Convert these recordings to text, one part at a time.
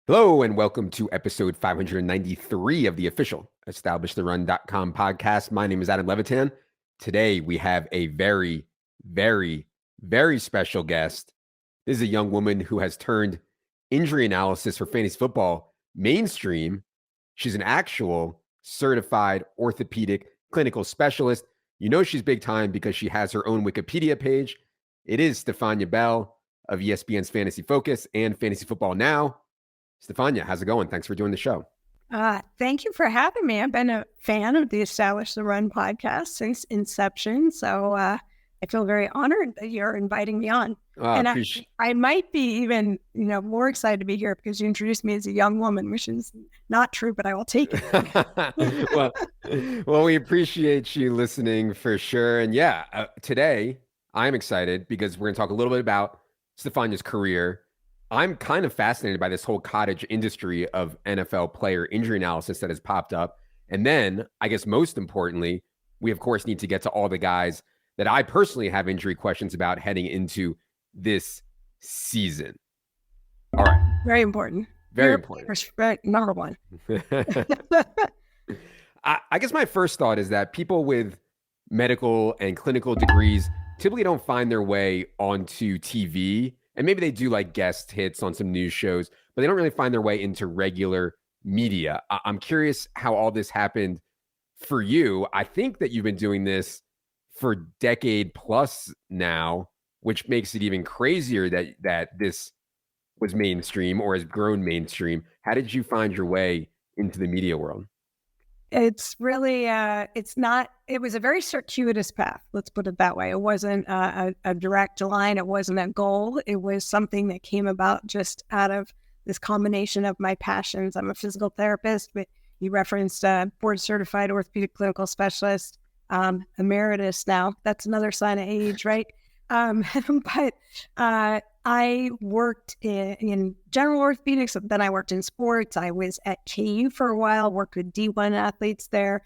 Hello and welcome to episode 593 of the official EstablishTheRun.com podcast. My name is Adam Levitan. Today we have a very, very, very special guest. This is a young woman who has turned injury analysis for fantasy football mainstream. She's an actual certified orthopedic clinical specialist. You know she's big time because she has her own Wikipedia page. It is Stephania Bell of ESPN's Fantasy Focus and Fantasy Football Now. Stephania, how's it going? Thanks for doing the show. Thank you for having me. I've been a fan of the Establish the Run podcast since inception, so I feel very honored that you're inviting me on. And I might be even, more excited to be here because you introduced me as a young woman, which is not true, but I will take it. well, we appreciate you listening for sure. And today I'm excited because we're going to talk a little bit about Stephania's career. I'm kind of fascinated by this whole cottage industry of NFL player injury analysis that has popped up. And then, I guess most importantly, we of course need to get to all the guys that I personally have injury questions about heading into this season. All right. Very important. Very important. Number one. I guess my first thought is that people with medical and clinical degrees typically don't find their way onto TV. And maybe they do like guest hits on some news shows, but they don't really find their way into regular media. I'm curious how all this happened for you. I think that you've been doing this for a decade plus now, which makes it even crazier that this was mainstream or has grown mainstream. How did you find your way into the media world? It's really, it was a very circuitous path. Let's put it that way. It wasn't a direct line. It wasn't a goal. It was something that came about just out of this combination of my passions. I'm a physical therapist, but you referenced board certified orthopedic clinical specialist, emeritus now. That's another sign of age, right? But I worked in general orthopedics, then I worked in sports. I was at KU for a while, worked with D1 athletes there,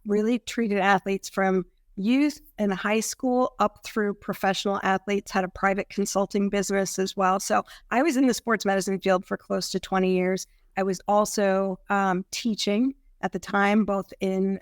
really treated athletes from youth and high school up through professional athletes, had a private consulting business as well. So I was in the sports medicine field for close to 20 years. I was also teaching at the time, both in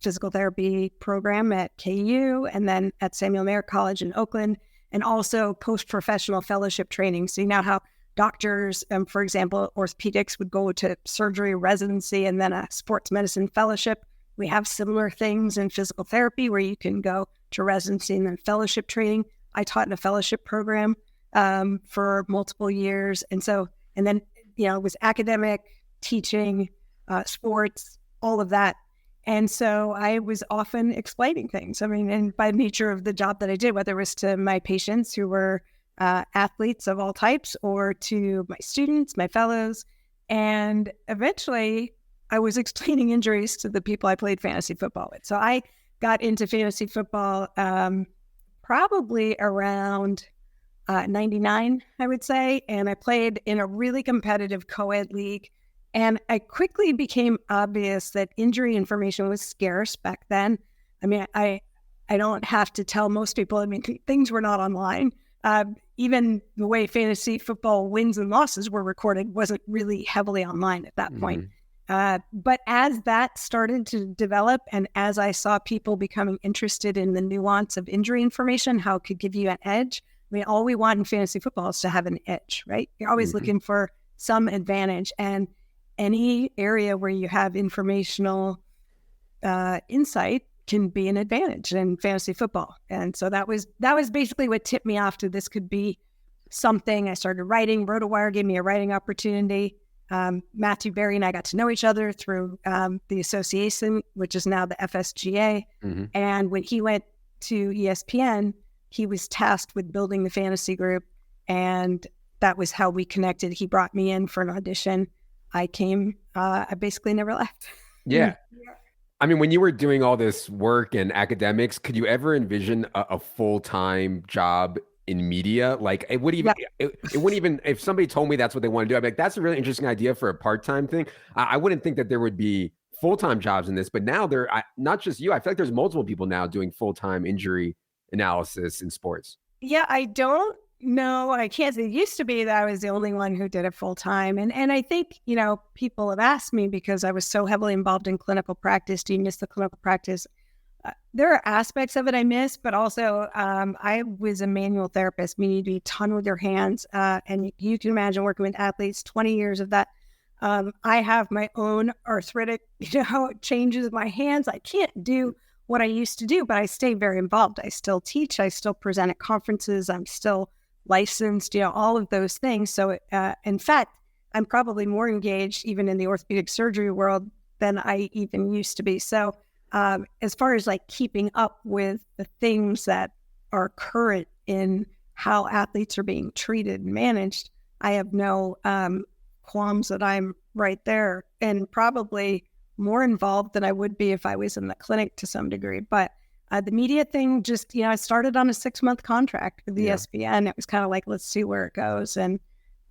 physical therapy program at KU and then at Samuel Merritt College in Oakland, and also post-professional fellowship training. So you know how doctors, for example, orthopedics would go to surgery residency and then a sports medicine fellowship. We have similar things in physical therapy where you can go to residency and then fellowship training. I taught in a fellowship program for multiple years. And then, it was academic, teaching, sports, all of that. And so I was often explaining things. I mean, and by nature of the job that I did, whether it was to my patients who were athletes of all types or to my students, my fellows. And eventually I was explaining injuries to the people I played fantasy football with. So I got into fantasy football probably around 99, I would say. And I played in a really competitive co-ed league. And I quickly became obvious that injury information was scarce back then. I mean, I don't have to tell most people. I mean, things were not online. Even the way fantasy football wins and losses were recorded wasn't really heavily online at that point. But as that started to develop and as I saw people becoming interested in the nuance of injury information, how it could give you an edge. I mean, all we want in fantasy football is to have an edge, right? You're always looking for some advantage. And any area where you have informational insight can be an advantage in fantasy football. And so that was basically what tipped me off to this could be something. I started writing. RotoWire gave me a writing opportunity. Matthew Berry and I got to know each other through the association, which is now the FSGA. And when he went to ESPN, he was tasked with building the fantasy group. And that was how we connected. He brought me in for an audition. I came, I basically never left. Yeah. I mean, when you were doing all this work and academics, could you ever envision a full-time job in media? Like it wouldn't even, if somebody told me that's what they want to do, I'd be like, that's a really interesting idea for a part-time thing. I wouldn't think that there would be full-time jobs in this, but now not just you, I feel like there's multiple people now doing full-time injury analysis in sports. Yeah, I don't No, I can't. It used to be that I was the only one who did it full time. And I think, people have asked me because I was so heavily involved in clinical practice. Do you miss the clinical practice? There are aspects of it I miss, but also I was a manual therapist, meaning you do a ton with your hands. And you can imagine working with athletes, 20 years of that. I have my own arthritic, changes in my hands. I can't do what I used to do, but I stay very involved. I still teach. I still present at conferences. I'm still licensed, all of those things. So in fact, I'm probably more engaged even in the orthopedic surgery world than I even used to be. So as far as like keeping up with the things that are current in how athletes are being treated and managed, I have no qualms that I'm right there and probably more involved than I would be if I was in the clinic to some degree. But the media thing just, I started on a 6-month contract with the ESPN. It was kind of like, let's see where it goes. And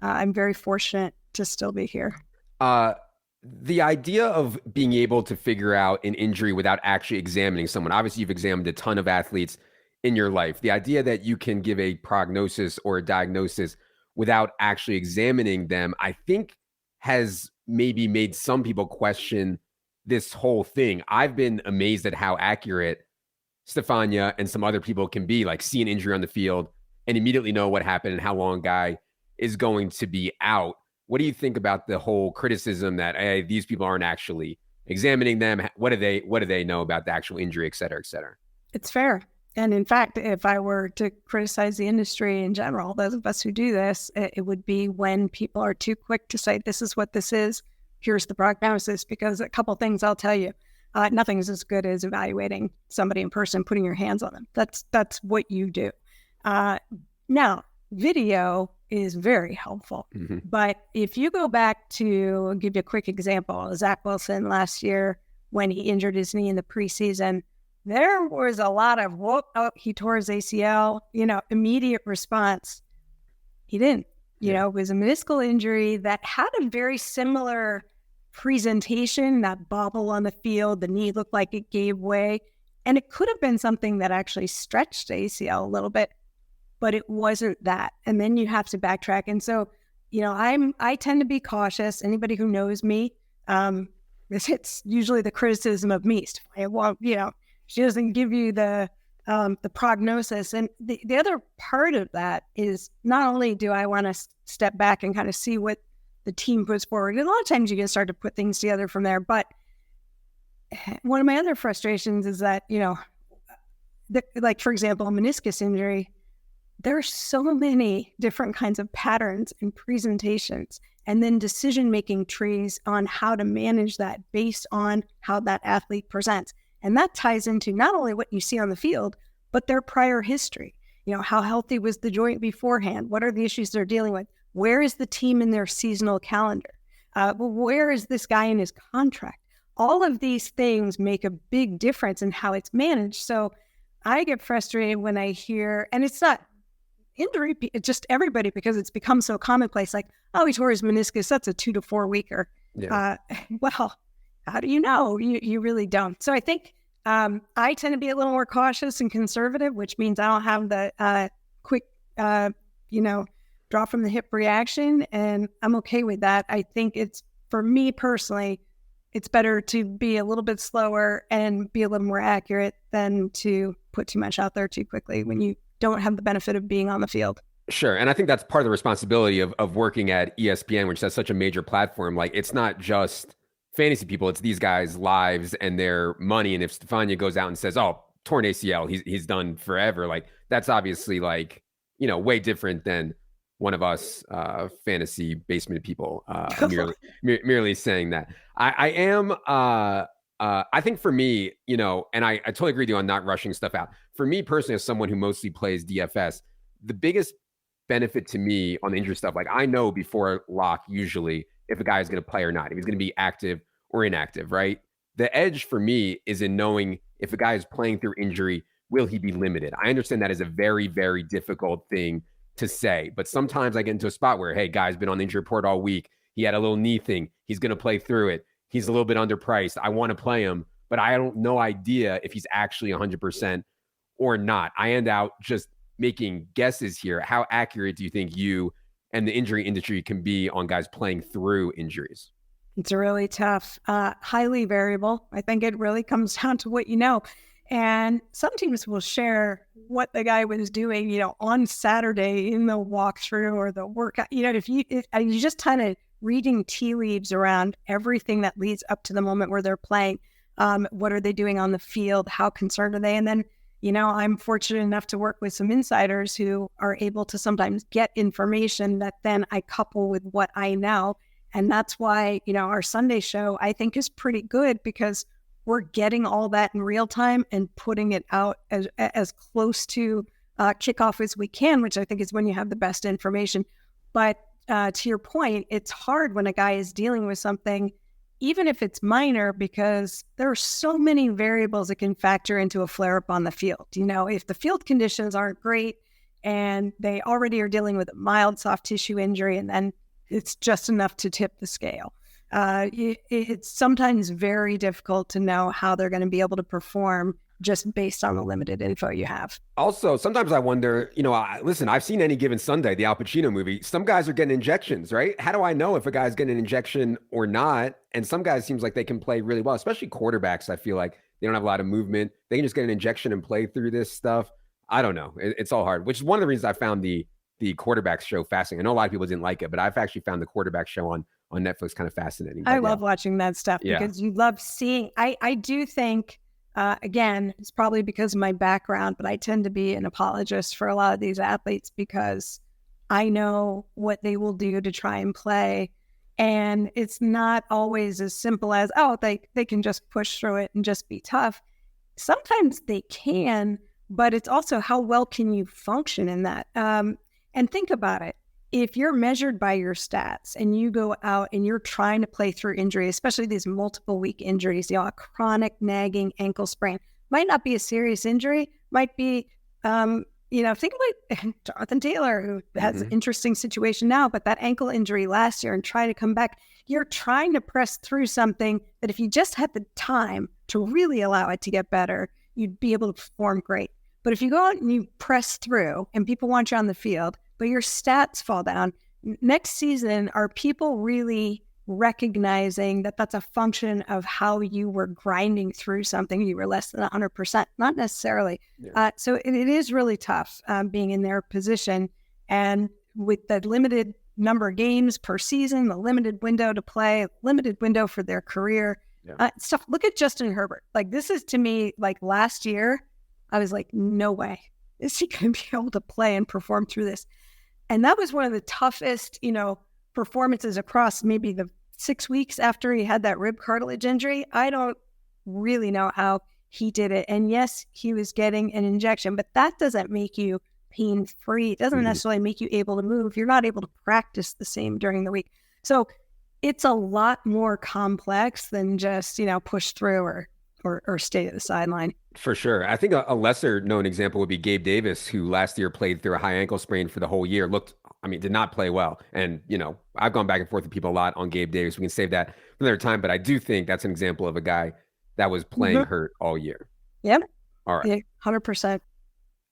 I'm very fortunate to still be here. The idea of being able to figure out an injury without actually examining someone, obviously you've examined a ton of athletes in your life. The idea that you can give a prognosis or a diagnosis without actually examining them, I think has maybe made some people question this whole thing. I've been amazed at how accurate Stephania and some other people can be, like see an injury on the field and immediately know what happened and how long a guy is going to be out. What do you think about the whole criticism that, hey, these people aren't actually examining them? What do they know about the actual injury, et cetera, et cetera? It's fair. And in fact, if I were to criticize the industry in general, those of us who do this, it would be when people are too quick to say, this is what this is, here's the prognosis, because a couple things I'll tell you, nothing is as good as evaluating somebody in person, putting your hands on them. That's what you do. Now, video is very helpful. Mm-hmm. But if you go back to, I'll give you a quick example, Zach Wilson last year, when he injured his knee in the preseason, there was a lot of, he tore his ACL, immediate response. He didn't. It was a meniscal injury that had a very similar presentation, that bobble on the field, the knee looked like it gave way. And it could have been something that actually stretched ACL a little bit, but it wasn't that. And then you have to backtrack. And so, I tend to be cautious. Anybody who knows me, it's usually the criticism of me. She doesn't give you the prognosis. And the other part of that is not only do I want to step back and kind of see what the team puts forward, and a lot of times you can start to put things together from there. But one of my other frustrations is that, like, for example, a meniscus injury, there are so many different kinds of patterns and presentations and then decision-making trees on how to manage that based on how that athlete presents. And that ties into not only what you see on the field, but their prior history. How healthy was the joint beforehand? What are the issues they're dealing with? Where is the team in their seasonal calendar? Where is this guy in his contract? All of these things make a big difference in how it's managed. So I get frustrated when I hear, and it's not injury, it's just everybody, because it's become so commonplace, like, oh, he tore his meniscus, that's a 2 to 4 weeker. Yeah. Well, how do you know? You really don't. So I think I tend to be a little more cautious and conservative, which means I don't have the quick, draw from the hip reaction. And I'm okay with that. I think it's, for me personally, it's better to be a little bit slower and be a little more accurate than to put too much out there too quickly when you don't have the benefit of being on the field. Sure. And I think that's part of the responsibility of working at ESPN, which has such a major platform. Like, it's not just fantasy people, it's these guys' lives and their money. And if Stephania goes out and says, oh, torn ACL, he's done forever, like, that's obviously, like, way different than one of us fantasy basement people merely saying that. I think for me, and I totally agree with you on not rushing stuff out. For me personally, as someone who mostly plays DFS, the biggest benefit to me on the injury stuff, like, I know before lock usually if a guy is going to play or not, if he's going to be active or inactive, right? The edge for me is in knowing if a guy is playing through injury, will he be limited? I understand that is a very, very difficult thing to say, but sometimes I get into a spot where, hey, guy's been on the injury report all week. He had a little knee thing. He's going to play through it. He's a little bit underpriced. I want to play him, but I don't no idea if he's actually 100% or not. I end out just making guesses here, how accurate do you think you and the injury industry can be on guys playing through injuries? It's really tough, highly variable. I think it really comes down to what you know. And some teams will share what the guy was doing, on Saturday in the walkthrough or the workout. If you just kind of reading tea leaves around everything that leads up to the moment where they're playing. What are they doing on the field? How concerned are they? And then, I'm fortunate enough to work with some insiders who are able to sometimes get information that then I couple with what I know. And that's why, our Sunday show, I think, is pretty good because we're getting all that in real time and putting it out as close to kickoff as we can, which I think is when you have the best information. But to your point, it's hard when a guy is dealing with something, even if it's minor, because there are so many variables that can factor into a flare-up on the field. If the field conditions aren't great and they already are dealing with a mild soft tissue injury, and then it's just enough to tip the scale. It's sometimes very difficult to know how they're going to be able to perform just based on the limited info you have. Also, sometimes I wonder, listen, I've seen Any Given Sunday, the Al Pacino movie. Some guys are getting injections, right? How do I know if a guy's getting an injection or not? And some guys seems like they can play really well, especially quarterbacks. I feel like they don't have a lot of movement. They can just get an injection and play through this stuff. I don't know. It's all hard, which is one of the reasons I found the quarterback show fascinating. I know a lot of people didn't like it, but I've actually found the quarterback show on Netflix kind of fascinating. I love watching that stuff because you love seeing. I do think, again, it's probably because of my background, but I tend to be an apologist for a lot of these athletes because I know what they will do to try and play. And it's not always as simple as, they can just push through it and just be tough. Sometimes they can, but it's also how well can you function in that? And think about it. If you're measured by your stats and you go out and you're trying to play through injury, especially these multiple week injuries, a chronic nagging ankle sprain, might not be a serious injury, might be, think about Jonathan Taylor, who has an interesting situation now, but that ankle injury last year and try to come back. You're trying to press through something that if you just had the time to really allow it to get better, you'd be able to perform great. But if you go out and you press through and people want you on the field, but your stats fall down, next season, are people really recognizing that that's a function of how you were grinding through something? You were less than 100%, not necessarily. Yeah. So it is really tough being in their position. And with the limited number of games per season, the limited window to play, limited window for their career, stuff. Look at Justin Herbert. Like, this is, to me, like last year, I was like, no way is he going to be able to play and perform through this. And that was one of the toughest, performances across maybe the 6 weeks after he had that rib cartilage injury. I don't really know how he did it. And yes, he was getting an injection, but that doesn't make you pain-free. It doesn't necessarily make you able to move. You're not able to practice the same during the week. So it's a lot more complex than just, push through or stay at the sideline. For sure. I think a lesser known example would be Gabe Davis, who last year played through a high ankle sprain for the whole year. Did not play well. And, I've gone back and forth with people a lot on Gabe Davis. We can save that for another time, but I do think that's an example of a guy that was playing hurt all year. Yep. All right. Yeah, 100%.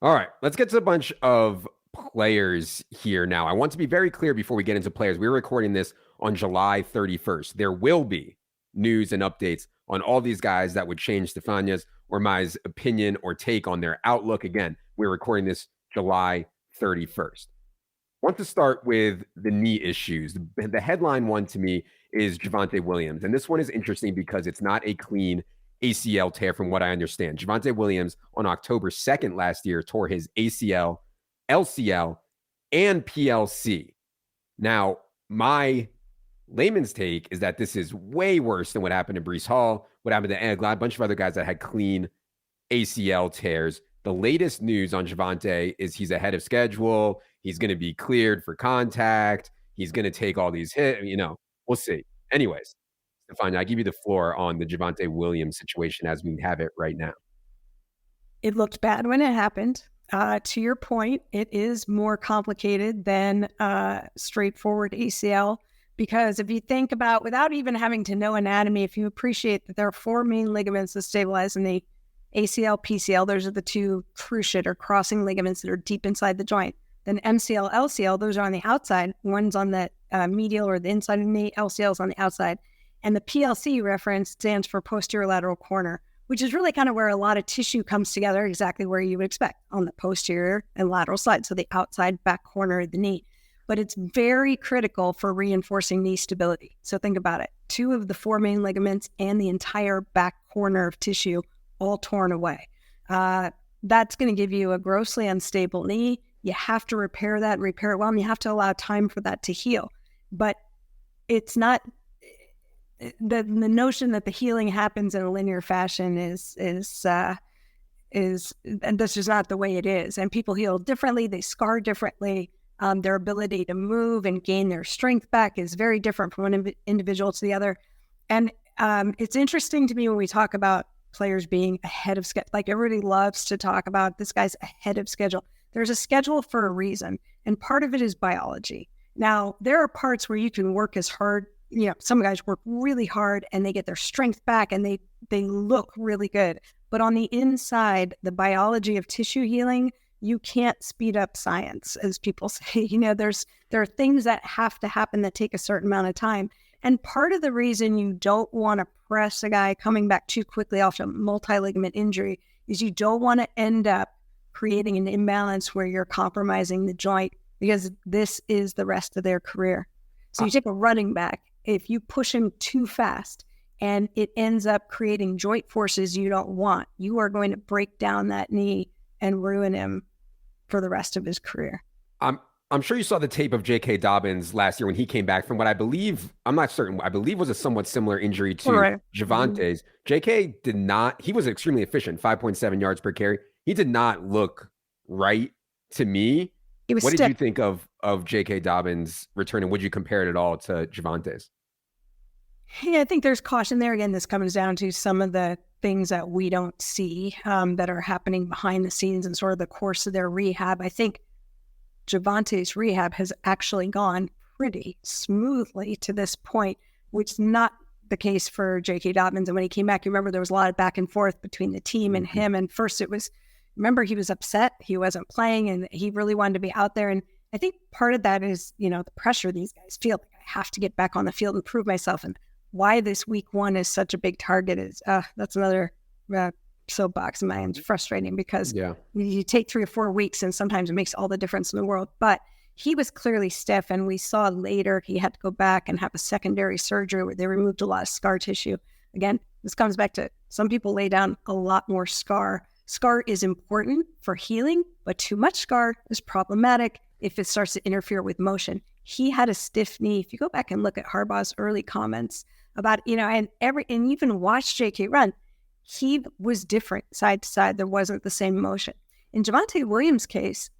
All right. Let's get to a bunch of players here now. I want to be very clear before we get into players. We're recording this on July 31st. There will be news and updates on all these guys that would change Stephania's or my opinion or take on their outlook. Again, we're recording this July 31st. I want to start with the knee issues. The headline one to me is Javonte Williams. And this one is interesting because it's not a clean ACL tear from what I understand. Javonte Williams on October 2nd last year tore his ACL, LCL, and PLC. Now, my layman's take is that this is way worse than what happened to Breece Hall, what happened to a bunch of other guys that had clean ACL tears. The latest news on Javonte is he's ahead of schedule. He's going to be cleared for contact. He's going to take all these hits. We'll see. Anyways, Stephania, I give you the floor on the Javonte Williams situation as we have it right now. It looked bad when it happened. To your point, it is more complicated than straightforward ACL. Because if you think about, without even having to know anatomy, if you appreciate that there are four main ligaments that stabilize the knee, ACL, PCL, those are the two cruciate or crossing ligaments that are deep inside the joint. Then MCL, LCL, those are on the outside. One's on the medial or the inside of the knee, LCL is on the outside. And the PLC reference stands for posterior lateral corner, which is really kind of where a lot of tissue comes together, exactly where you would expect, on the posterior and lateral side, so the outside back corner of the knee. But it's very critical for reinforcing knee stability. So think about it. 2 of the 4 main ligaments and the entire back corner of tissue all torn away. That's going to give you a grossly unstable knee. You have to repair that, repair it well, and you have to allow time for that to heal. But it's not... The notion that the healing happens in a linear fashion is and that's just not the way it is. And people heal differently. They scar differently. Their ability to move and gain their strength back is very different from one individual to the other. And it's interesting to me when we talk about players being ahead of schedule. Like, everybody loves to talk about this guy's ahead of schedule. There's a schedule for a reason, and part of it is biology. Now, there are parts where you can work as hard. Some guys work really hard and they get their strength back and they look really good. But on the inside, the biology of tissue healing, you can't speed up science, as people say. There are things that have to happen that take a certain amount of time. And part of the reason you don't want to press a guy coming back too quickly off a multi-ligament injury is you don't want to end up creating an imbalance where you're compromising the joint, because this is the rest of their career. So you take a running back. If you push him too fast and it ends up creating joint forces you don't want, you are going to break down that knee and ruin him for the rest of his career. I'm sure you saw the tape of J.K. Dobbins last year when he came back from what I believe, I'm not certain, I believe was a somewhat similar injury to Javonte's. J.K. did not, he was extremely efficient, 5.7 yards per carry. He did not look right to me. What did you think of J.K. Dobbins' return, and would you compare it at all to Javonte's? Yeah, I think there's caution there. Again, this comes down to some of the things that we don't see that are happening behind the scenes and sort of the course of their rehab. I think Javonte's rehab has actually gone pretty smoothly to this point, which is not the case for J.K. Dobbins. And when he came back, you remember there was a lot of back and forth between the team and him. And first it was, remember, he was upset. He wasn't playing and he really wanted to be out there. And I think part of that is, the pressure these guys feel. Like, I have to get back on the field and prove myself. And why this week 1 is such a big target is, that's another soapbox of mine. It's frustrating because you take 3 or 4 weeks and sometimes it makes all the difference in the world. But he was clearly stiff, and we saw later he had to go back and have a secondary surgery where they removed a lot of scar tissue. Again, this comes back to some people lay down a lot more scar. Scar is important for healing, but too much scar is problematic if it starts to interfere with motion. He had a stiff knee. If you go back and look at Harbaugh's early comments about, and even watch JK run, he was different side to side. There wasn't the same motion. In Javonte Williams' case,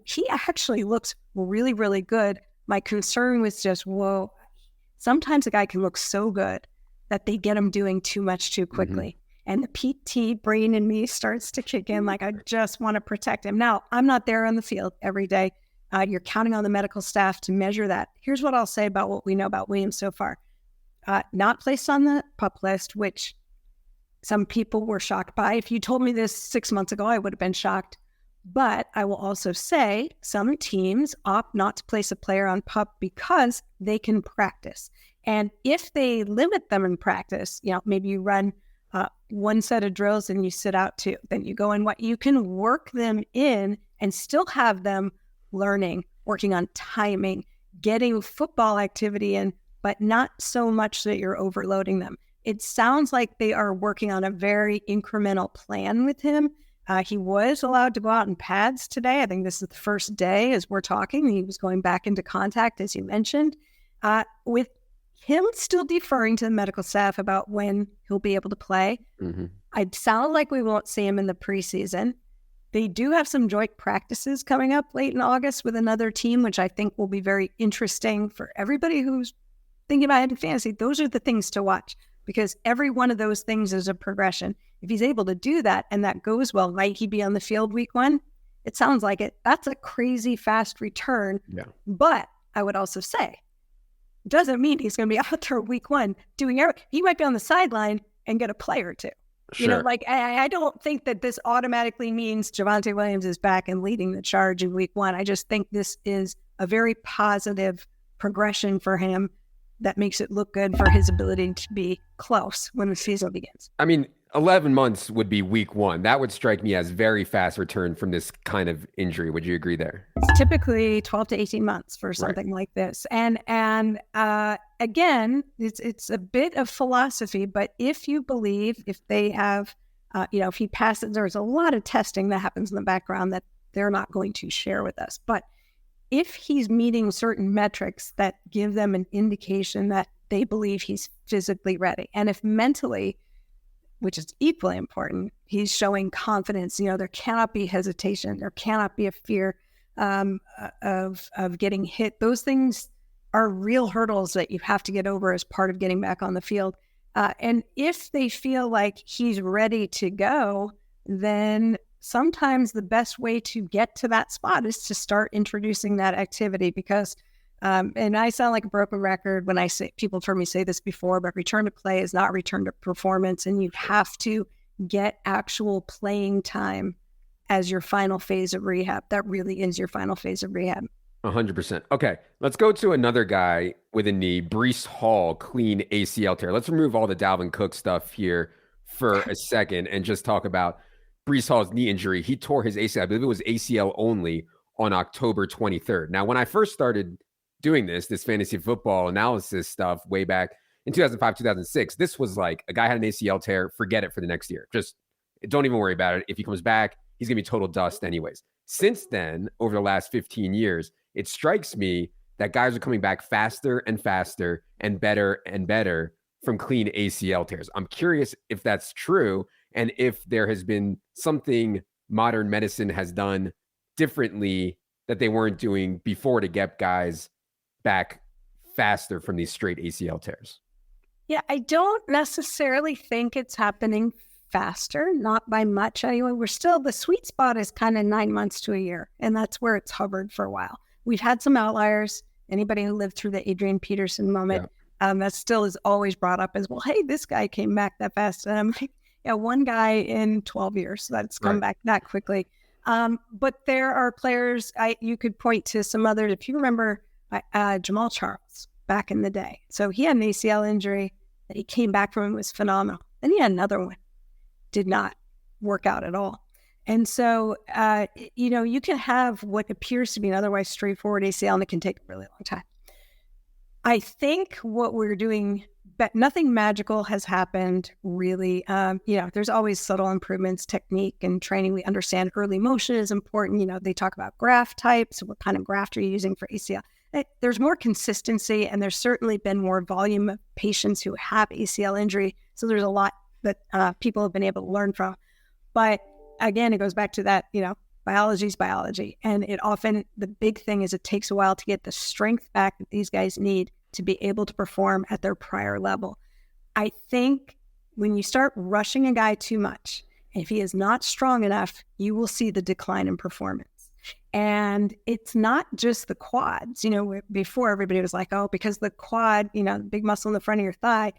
he actually looks really, really good. My concern was just, sometimes a guy can look so good that they get him doing too much too quickly. And the PT brain in me starts to kick in, like, I just want to protect him. Now, I'm not there on the field every day. You're counting on the medical staff to measure that. Here's what I'll say about what we know about Williams so far. Not placed on the PUP list, which some people were shocked by. If you told me this 6 months ago, I would have been shocked. But I will also say some teams opt not to place a player on PUP because they can practice. And if they limit them in practice, maybe you run one set of drills and you sit out 2, then you go in what you can work them in and still have them learning, working on timing, getting football activity in, but not so much that you're overloading them. It sounds like they are working on a very incremental plan with him. He was allowed to go out in pads today. I think this is the first day as we're talking. He was going back into contact, as you mentioned, with him still deferring to the medical staff about when he'll be able to play. It sounds like we won't see him in the preseason. They do have some joint practices coming up late in August with another team, which I think will be very interesting for everybody who's thinking about heading fantasy. Those are the things to watch, because every one of those things is a progression. If he's able to do that and that goes well, might he be on the field week 1? It sounds like it. That's a crazy fast return. But I would also say, doesn't mean he's going to be out there week 1 doing everything. He might be on the sideline and get a play or 2. Sure. I don't think that this automatically means Javonte Williams is back and leading the charge in week one. I just think this is a very positive progression for him that makes it look good for his ability to be close when the season begins. I mean, 11 months would be week one. That would strike me as very fast return from this kind of injury. Would you agree there? It's typically 12 to 18 months for something like this. And again, it's a bit of philosophy, but if you believe, if they have, if he passes, there's a lot of testing that happens in the background that they're not going to share with us. But if he's meeting certain metrics that give them an indication that they believe he's physically ready, and if mentally, which is equally important, he's showing confidence, there cannot be hesitation, there cannot be a fear of getting hit. Those things are real hurdles that you have to get over as part of getting back on the field. And if they feel like he's ready to go, then sometimes the best way to get to that spot is to start introducing that activity because, and I sound like a broken record when I say, people have heard me say this before, but return to play is not return to performance. And you have to get actual playing time as your final phase of rehab. That really is your final phase of rehab. 100%. Okay, let's go to another guy with a knee, Breece Hall, clean ACL tear. Let's remove all the Dalvin Cook stuff here for a second and just talk about Breece Hall's knee injury. He tore his ACL. I believe it was ACL only on October 23rd. Now, when I first started doing this fantasy football analysis stuff way back in 2005, 2006, this was like a guy had an ACL tear, forget it for the next year. Just don't even worry about it. If he comes back, he's going to be total dust anyways. Since then, over the last 15 years, it strikes me that guys are coming back faster and faster and better from clean ACL tears. I'm curious if that's true and if there has been something modern medicine has done differently that they weren't doing before to get guys back faster from these straight ACL tears. Yeah, I don't necessarily think it's happening faster, not by much anyway. We're still, the sweet spot is kind of 9 months to a year, and that's where it's hovered for a while. We've had some outliers. Anybody who lived through the Adrian Peterson moment, that still is always brought up as, well, hey, this guy came back that fast. And I'm like, yeah, one guy in 12 years that's come back that quickly. But there are players, you could point to some others. If you remember Jamal Charles back in the day. So he had an ACL injury that he came back from and was phenomenal. Then he had another one, did not work out at all. And so, you can have what appears to be an otherwise straightforward ACL, and it can take a really long time. I think what we're doing, but nothing magical has happened really. There's always subtle improvements, technique and training. We understand early motion is important. They talk about graft types, what kind of graft are you using for ACL? There's more consistency, and there's certainly been more volume of patients who have ACL injury. So there's a lot that people have been able to learn from. But again, it goes back to that, biology is biology. And the big thing is it takes a while to get the strength back that these guys need to be able to perform at their prior level. I think when you start rushing a guy too much, if he is not strong enough, you will see the decline in performance. And it's not just the quads. Before everybody was like, oh, because the quad, the big muscle in the front of your thigh,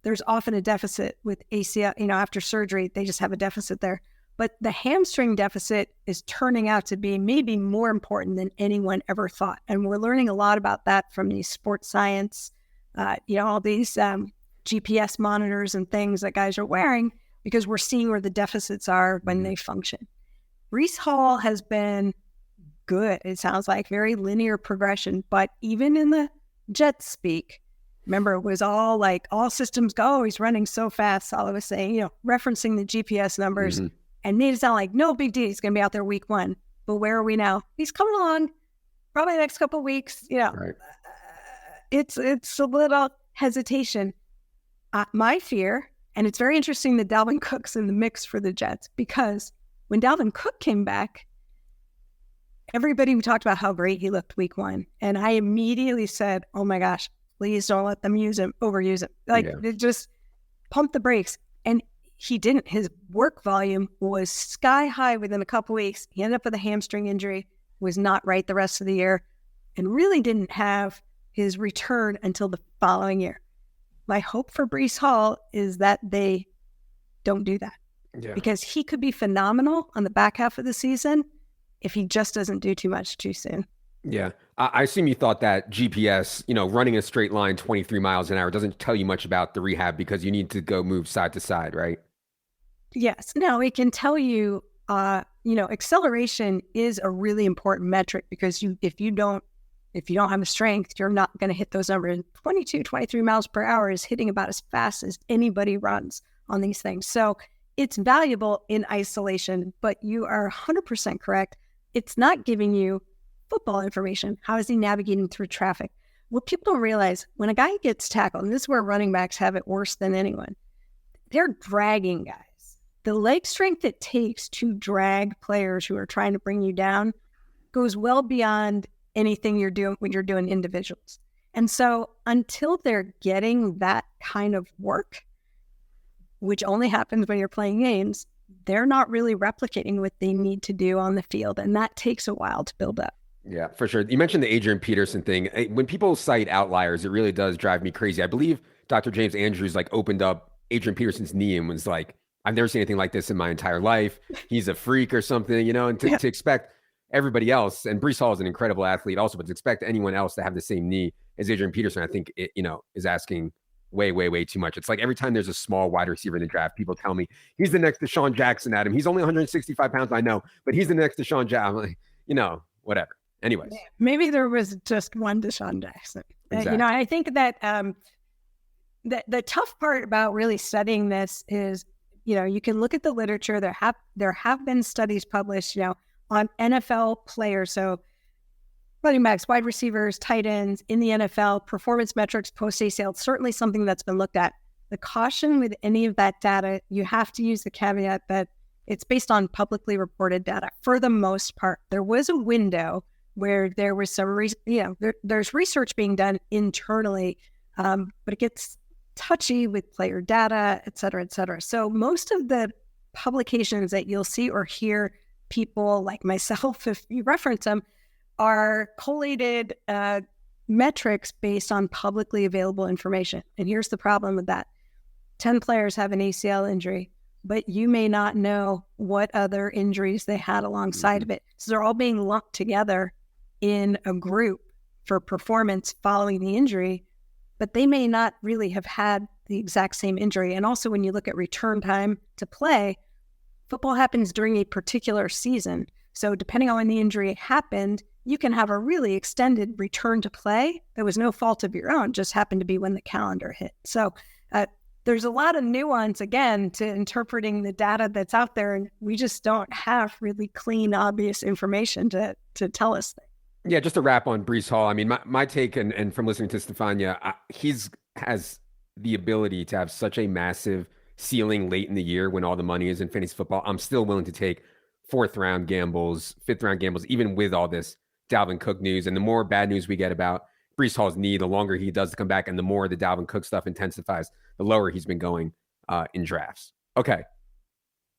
there's often a deficit with ACL, after surgery, they just have a deficit there. But the hamstring deficit is turning out to be maybe more important than anyone ever thought. And we're learning a lot about that from these sports science, all these GPS monitors and things that guys are wearing, because we're seeing where the deficits are when they function. Breece Hall has been good. It sounds like very linear progression, but even in the Jets speak, remember, it was all like all systems go. He's running so fast. All I was saying, referencing the GPS numbers and made it sound like no big deal. He's going to be out there week one. But where are we now? He's coming along probably the next couple of weeks. It's a little hesitation. My fear, and it's very interesting that Dalvin Cook's in the mix for the Jets, because when Dalvin Cook came back, everybody talked about how great he looked week one. And I immediately said, oh my gosh, please don't let them overuse him. It just pump the brakes. And he didn't. His work volume was sky high within a couple weeks. He ended up with a hamstring injury, was not right the rest of the year, and really didn't have his return until the following year. My hope for Breece Hall is that they don't do that. Yeah. Because he could be phenomenal on the back half of the season if he just doesn't do too much too soon. Yeah. I assume you thought that GPS, running a straight line 23 miles an hour doesn't tell you much about the rehab because you need to go move side to side, right? Yes. No, it can tell you, acceleration is a really important metric because if you don't have the strength, you're not going to hit those numbers. 22, 23 miles per hour is hitting about as fast as anybody runs on these things. So it's valuable in isolation, but you are 100% correct. It's not giving you football information. How is he navigating through traffic? What people don't realize, when a guy gets tackled, and this is where running backs have it worse than anyone, they're dragging guys. The leg strength it takes to drag players who are trying to bring you down goes well beyond anything you're doing when you're doing individuals. And so until they're getting that kind of work, which only happens when you're playing games, they're not really replicating what they need to do on the field. And that takes a while to build up. Yeah, for sure. You mentioned the Adrian Peterson thing. When people cite outliers, it really does drive me crazy. I believe Dr. James Andrews opened up Adrian Peterson's knee and was like, I've never seen anything like this in my entire life. He's a freak or something, and to expect everybody else, and Breece Hall is an incredible athlete also, but to expect anyone else to have the same knee as Adrian Peterson, I think it, is asking way, way, way too much. It's like every time there's a small wide receiver in the draft, people tell me he's the next Deshaun Jackson, Adam. He's only 165 pounds, I know, but he's the next Deshaun Jackson. I'm like, whatever. Anyways. Maybe there was just one Deshaun Jackson. Exactly. I think that the tough part about really studying this is, you can look at the literature. There have been studies published, on NFL players. So running backs, wide receivers, tight ends in the NFL, performance metrics, post-ACL, it's certainly something that's been looked at. The caution with any of that data, you have to use the caveat that it's based on publicly reported data. For the most part, there was a window where there was some, there's research being done internally, but it gets touchy with player data, et cetera, et cetera. So most of the publications that you'll see or hear people like myself, if you reference them, are collated metrics based on publicly available information. And here's the problem with that. 10 players have an ACL injury, but you may not know what other injuries they had alongside of it. So they're all being lumped together in a group for performance following the injury, but they may not really have had the exact same injury. And also when you look at return time to play, football happens during a particular season. So depending on when the injury happened, you can have a really extended return to play that was no fault of your own, just happened to be when the calendar hit. So there's a lot of nuance, again, to interpreting the data that's out there. And we just don't have really clean, obvious information to tell us that. Yeah, just to wrap on Breece Hall. I mean, my take, and from listening to Stephania, has the ability to have such a massive ceiling late in the year when all the money is in fantasy football. I'm still willing to take 4th round gambles, 5th round gambles, even with all this Dalvin Cook news. And the more bad news we get about Breece Hall's knee, the longer he does to come back, and the more the Dalvin Cook stuff intensifies, the lower he's been going in drafts. Okay.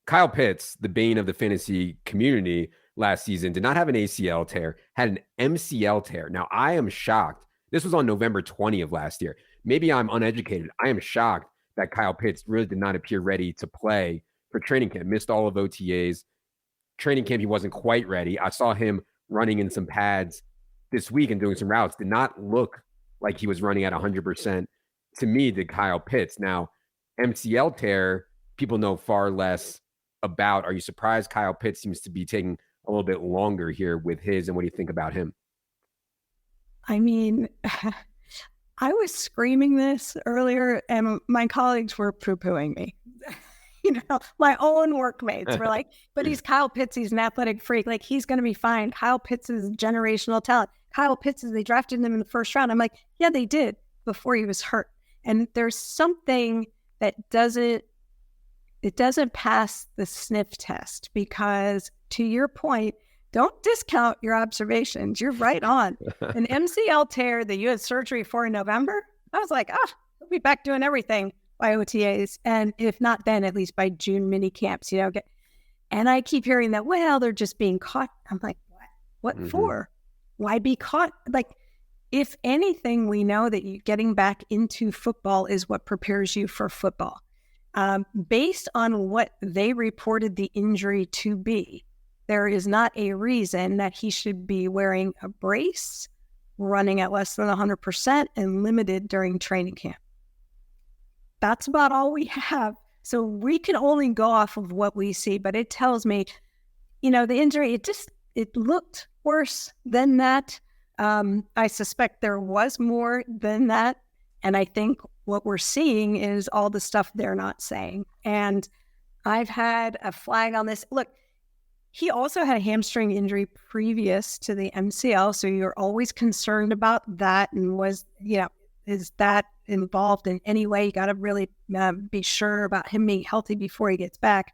Kyle Pitts, the bane of the fantasy community last season, did not have an ACL tear, had an MCL tear. Now, I am shocked. This was on November 20 of last year. Maybe I'm uneducated. I am shocked that Kyle Pitts really did not appear ready to play for training camp. Missed all of OTAs. Training camp, he wasn't quite ready. I saw him running in some pads this week and doing some routes. Did not look like he was running at 100% to me, did Kyle Pitts. Now, MCL tear, people know far less about. Are you surprised Kyle Pitts seems to be taking a little bit longer here with his, and what do you think about him? I mean, I was screaming this earlier and my colleagues were poo-pooing me. My own workmates were like, but he's Kyle Pitts. He's an athletic freak. Like, he's going to be fine. Kyle Pitts is generational talent. Kyle Pitts, they drafted him in the 1st round. I'm like, yeah, they did before he was hurt. And there's something that doesn't pass the sniff test, because to your point, don't discount your observations. You're right on. An MCL tear that you had surgery for in November, I was like, he'll be back doing everything by OTAs. And if not then, at least by June mini camps, and I keep hearing that, well, they're just being caught. I'm like, what for? Why be caught? Like, if anything, we know that getting back into football is what prepares you for football. Based on what they reported the injury to be, there is not a reason that he should be wearing a brace, running at less than 100%, and limited during training camp. That's about all we have. So we can only go off of what we see, but it tells me, the injury, it looked worse than that. I suspect there was more than that. And I think what we're seeing is all the stuff they're not saying. And I've had a flag on this. Look, he also had a hamstring injury previous to the MCL. So you're always concerned about that. And is that involved in any way? You got to really be sure about him being healthy before he gets back.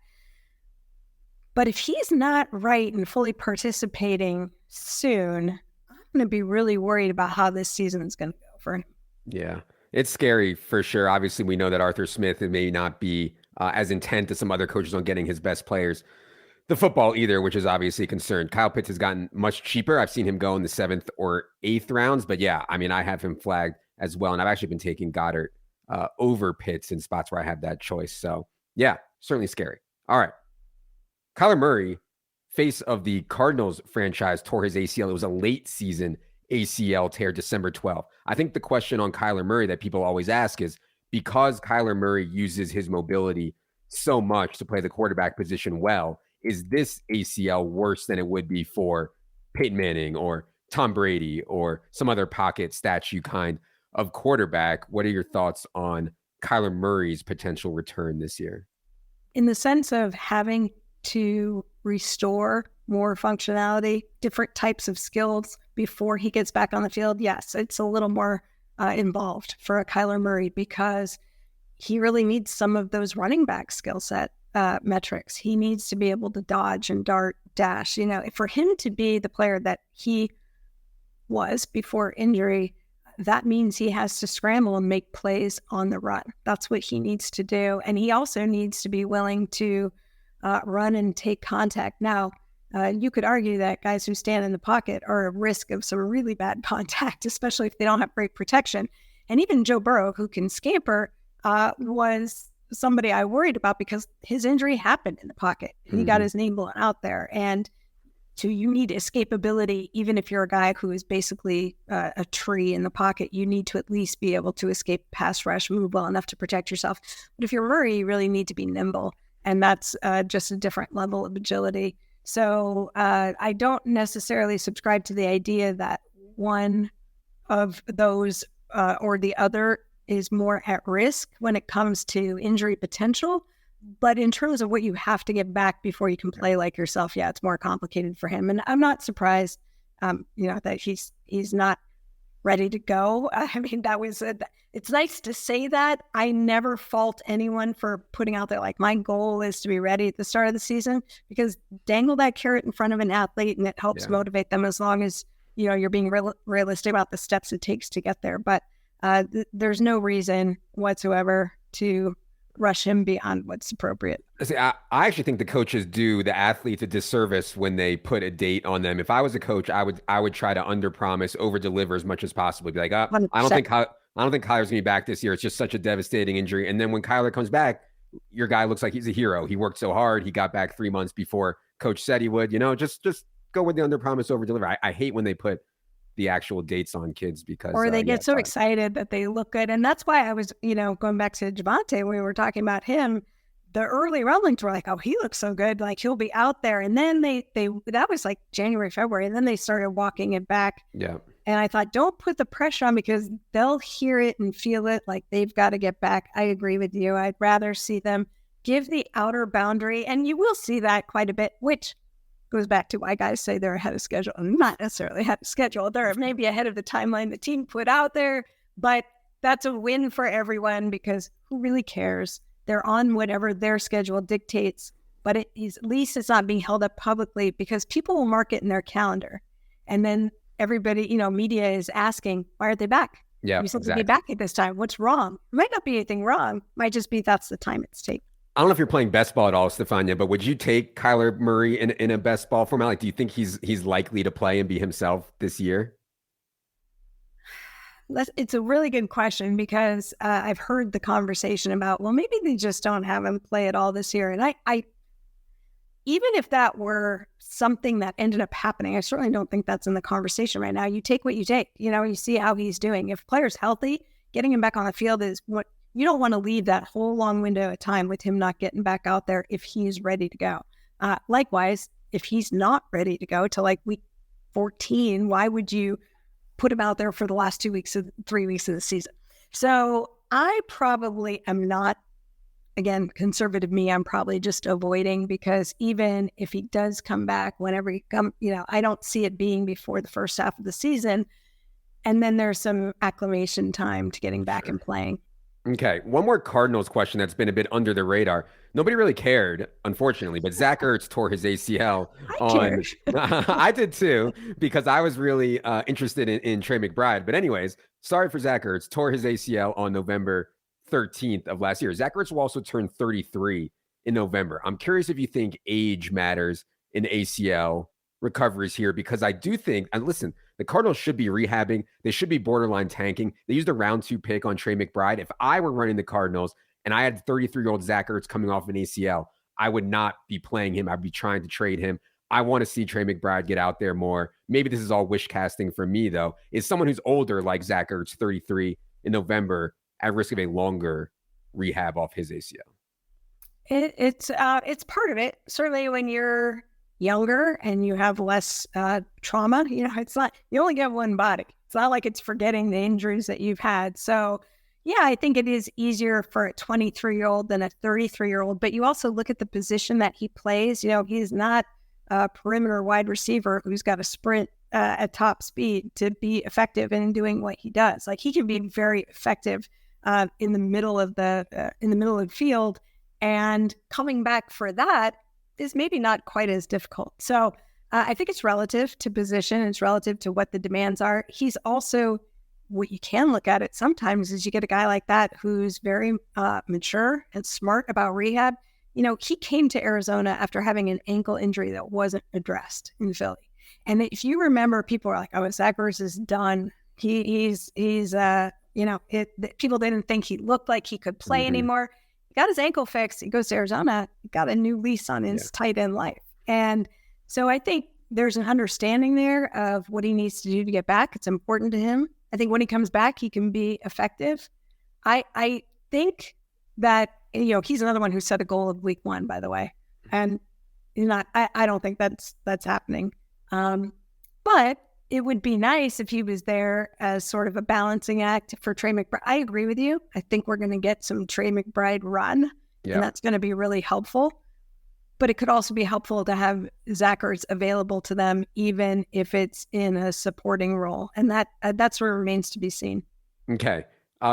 But if he's not right and fully participating soon, I'm going to be really worried about how this season is going to go for him. Yeah, it's scary for sure. Obviously, we know that Arthur Smith may not be as intent as some other coaches on getting his best players the football either, which is obviously a concern. Kyle Pitts has gotten much cheaper. I've seen him go in the 7th or 8th rounds. But yeah, I mean, I have him flagged as well. And I've actually been taking Goddard over Pitts in spots where I have that choice. So yeah, certainly scary. All right. Kyler Murray, face of the Cardinals franchise, tore his ACL. It was a late season ACL tear, December 12th. I think the question on Kyler Murray that people always ask is, because Kyler Murray uses his mobility so much to play the quarterback position well, is this ACL worse than it would be for Peyton Manning or Tom Brady or some other pocket statue kind of quarterback? What are your thoughts on Kyler Murray's potential return this year? In the sense of having to restore more functionality, different types of skills before he gets back on the field, yes, it's a little more involved for a Kyler Murray, because he really needs some of those running back skill set metrics. He needs to be able to dodge and dart, dash. For him to be the player that he was before injury, that means he has to scramble and make plays on the run. That's what he needs to do. And he also needs to be willing to run and take contact. Now, you could argue that guys who stand in the pocket are at risk of some really bad contact, especially if they don't have great protection. And even Joe Burrow, who can scamper, was somebody I worried about because his injury happened in the pocket. Mm-hmm. He got his name blown out there. And so you need escapability. Even if you're a guy who is basically a tree in the pocket, you need to at least be able to escape pass rush, move well enough to protect yourself. But if you're Murray, you really need to be nimble. And that's just a different level of agility. So I don't necessarily subscribe to the idea that one of those or the other is more at risk when it comes to injury potential. But in terms of what you have to get back before you can play like yourself, yeah, it's more complicated for him. And I'm not surprised, that he's not ready to go. I mean, it's nice to say that. I never fault anyone for putting out there, like, my goal is to be ready at the start of the season, because dangle that carrot in front of an athlete and it helps motivate them, as long as, you're being realistic about the steps it takes to get there. But there's no reason whatsoever to rush him beyond what's appropriate. See, I actually think the coaches do the athletes a disservice when they put a date on them. If I was a coach, I would try to underpromise, overdeliver as much as possible. Be like, I don't think Kyler's gonna be back this year. It's just such a devastating injury. And then when Kyler comes back, your guy looks like he's a hero. He worked so hard. He got back 3 months before coach said he would. Just go with the underpromise, overdeliver. I hate when they put the actual dates on kids, because or they get so excited that they look good. And that's why I was, going back to Javonte, when we were talking about him, the early rumblings were like, oh, he looks so good, like he'll be out there. And then they that was like January, February, and then they started walking it back. Yeah. And I thought, don't put the pressure on, because they'll hear it and feel it, like they've got to get back. I agree with you. I'd rather see them give the outer boundary, and you will see that quite a bit, which goes back to why guys say they're ahead of schedule. Not necessarily ahead of schedule. They're maybe ahead of the timeline the team put out there, but that's a win for everyone, because who really cares? They're on whatever their schedule dictates, but at least it's not being held up publicly, because people will mark it in their calendar. And then everybody, media is asking, why aren't they back? Yeah, you said they'd be back at this time. What's wrong? Might not be anything wrong. Might just be that's the time it's taking. I don't know if you're playing best ball at all, Stephania, but would you take Kyler Murray in a best ball format? Like, do you think he's likely to play and be himself this year? it's a really good question because I've heard the conversation about, well, maybe they just don't have him play at all this year. And I even if that were something that ended up happening, I certainly don't think that's in the conversation right now. You take what you take. You see how he's doing. If player's healthy, getting him back on the field is what you don't want to leave that whole long window of time with him not getting back out there if he's ready to go. Likewise, if he's not ready to go to like week 14, why would you put him out there for the last 3 weeks of the season? So I probably am not, again, conservative me, I'm probably just avoiding, because even if he does come back, whenever he I don't see it being before the first half of the season. And then there's some acclimation time to getting back and playing. Okay. One more Cardinals question that's been a bit under the radar. Nobody really cared, unfortunately, but Zach Ertz tore his ACL on. I did too, because I was really interested in Trey McBride. But anyways, sorry for Zach Ertz, tore his ACL on November 13th of last year. Zach Ertz will also turn 33 in November. I'm curious if you think age matters in ACL recoveries here, because I do think, and listen, the Cardinals should be rehabbing. They should be borderline tanking. They used a round 2 pick on Trey McBride. If I were running the Cardinals and I had 33-year-old Zach Ertz coming off an ACL, I would not be playing him. I'd be trying to trade him. I want to see Trey McBride get out there more. Maybe this is all wish casting for me, though. Is someone who's older like Zach Ertz, 33 in November, at risk of a longer rehab off his ACL? It's part of it. Certainly when you're younger and you have less trauma, it's not, you only get one body. It's not like it's forgetting the injuries that you've had. So yeah, I think it is easier for a 23-year-old than a 33-year-old, but you also look at the position that he plays. He's not a perimeter wide receiver who's got to sprint at top speed to be effective in doing what he does. Like, he can be very effective in the middle of the field, and coming back for that is maybe not quite as difficult. So I think it's relative to position. It's relative to what the demands are. He's also, what you can look at it sometimes is you get a guy like that who's very mature and smart about rehab. He came to Arizona after having an ankle injury that wasn't addressed in Philly. And if you remember, people were like, oh, Zach Ertz is done. He's people didn't think he looked like he could play anymore. He got his ankle fixed. He goes to Arizona, got a new lease on his tight end life. And so I think there's an understanding there of what he needs to do to get back. It's important to him. I think when he comes back, he can be effective. I think that, he's another one who set a goal of week 1, by the way. And I don't think that's happening. But it would be nice if he was there as sort of a balancing act for Trey McBride. I agree with you. I think we're going to get some Trey McBride run, and that's going to be really helpful. But it could also be helpful to have Zach Ertz available to them, even if it's in a supporting role. And that's where it remains to be seen. Okay.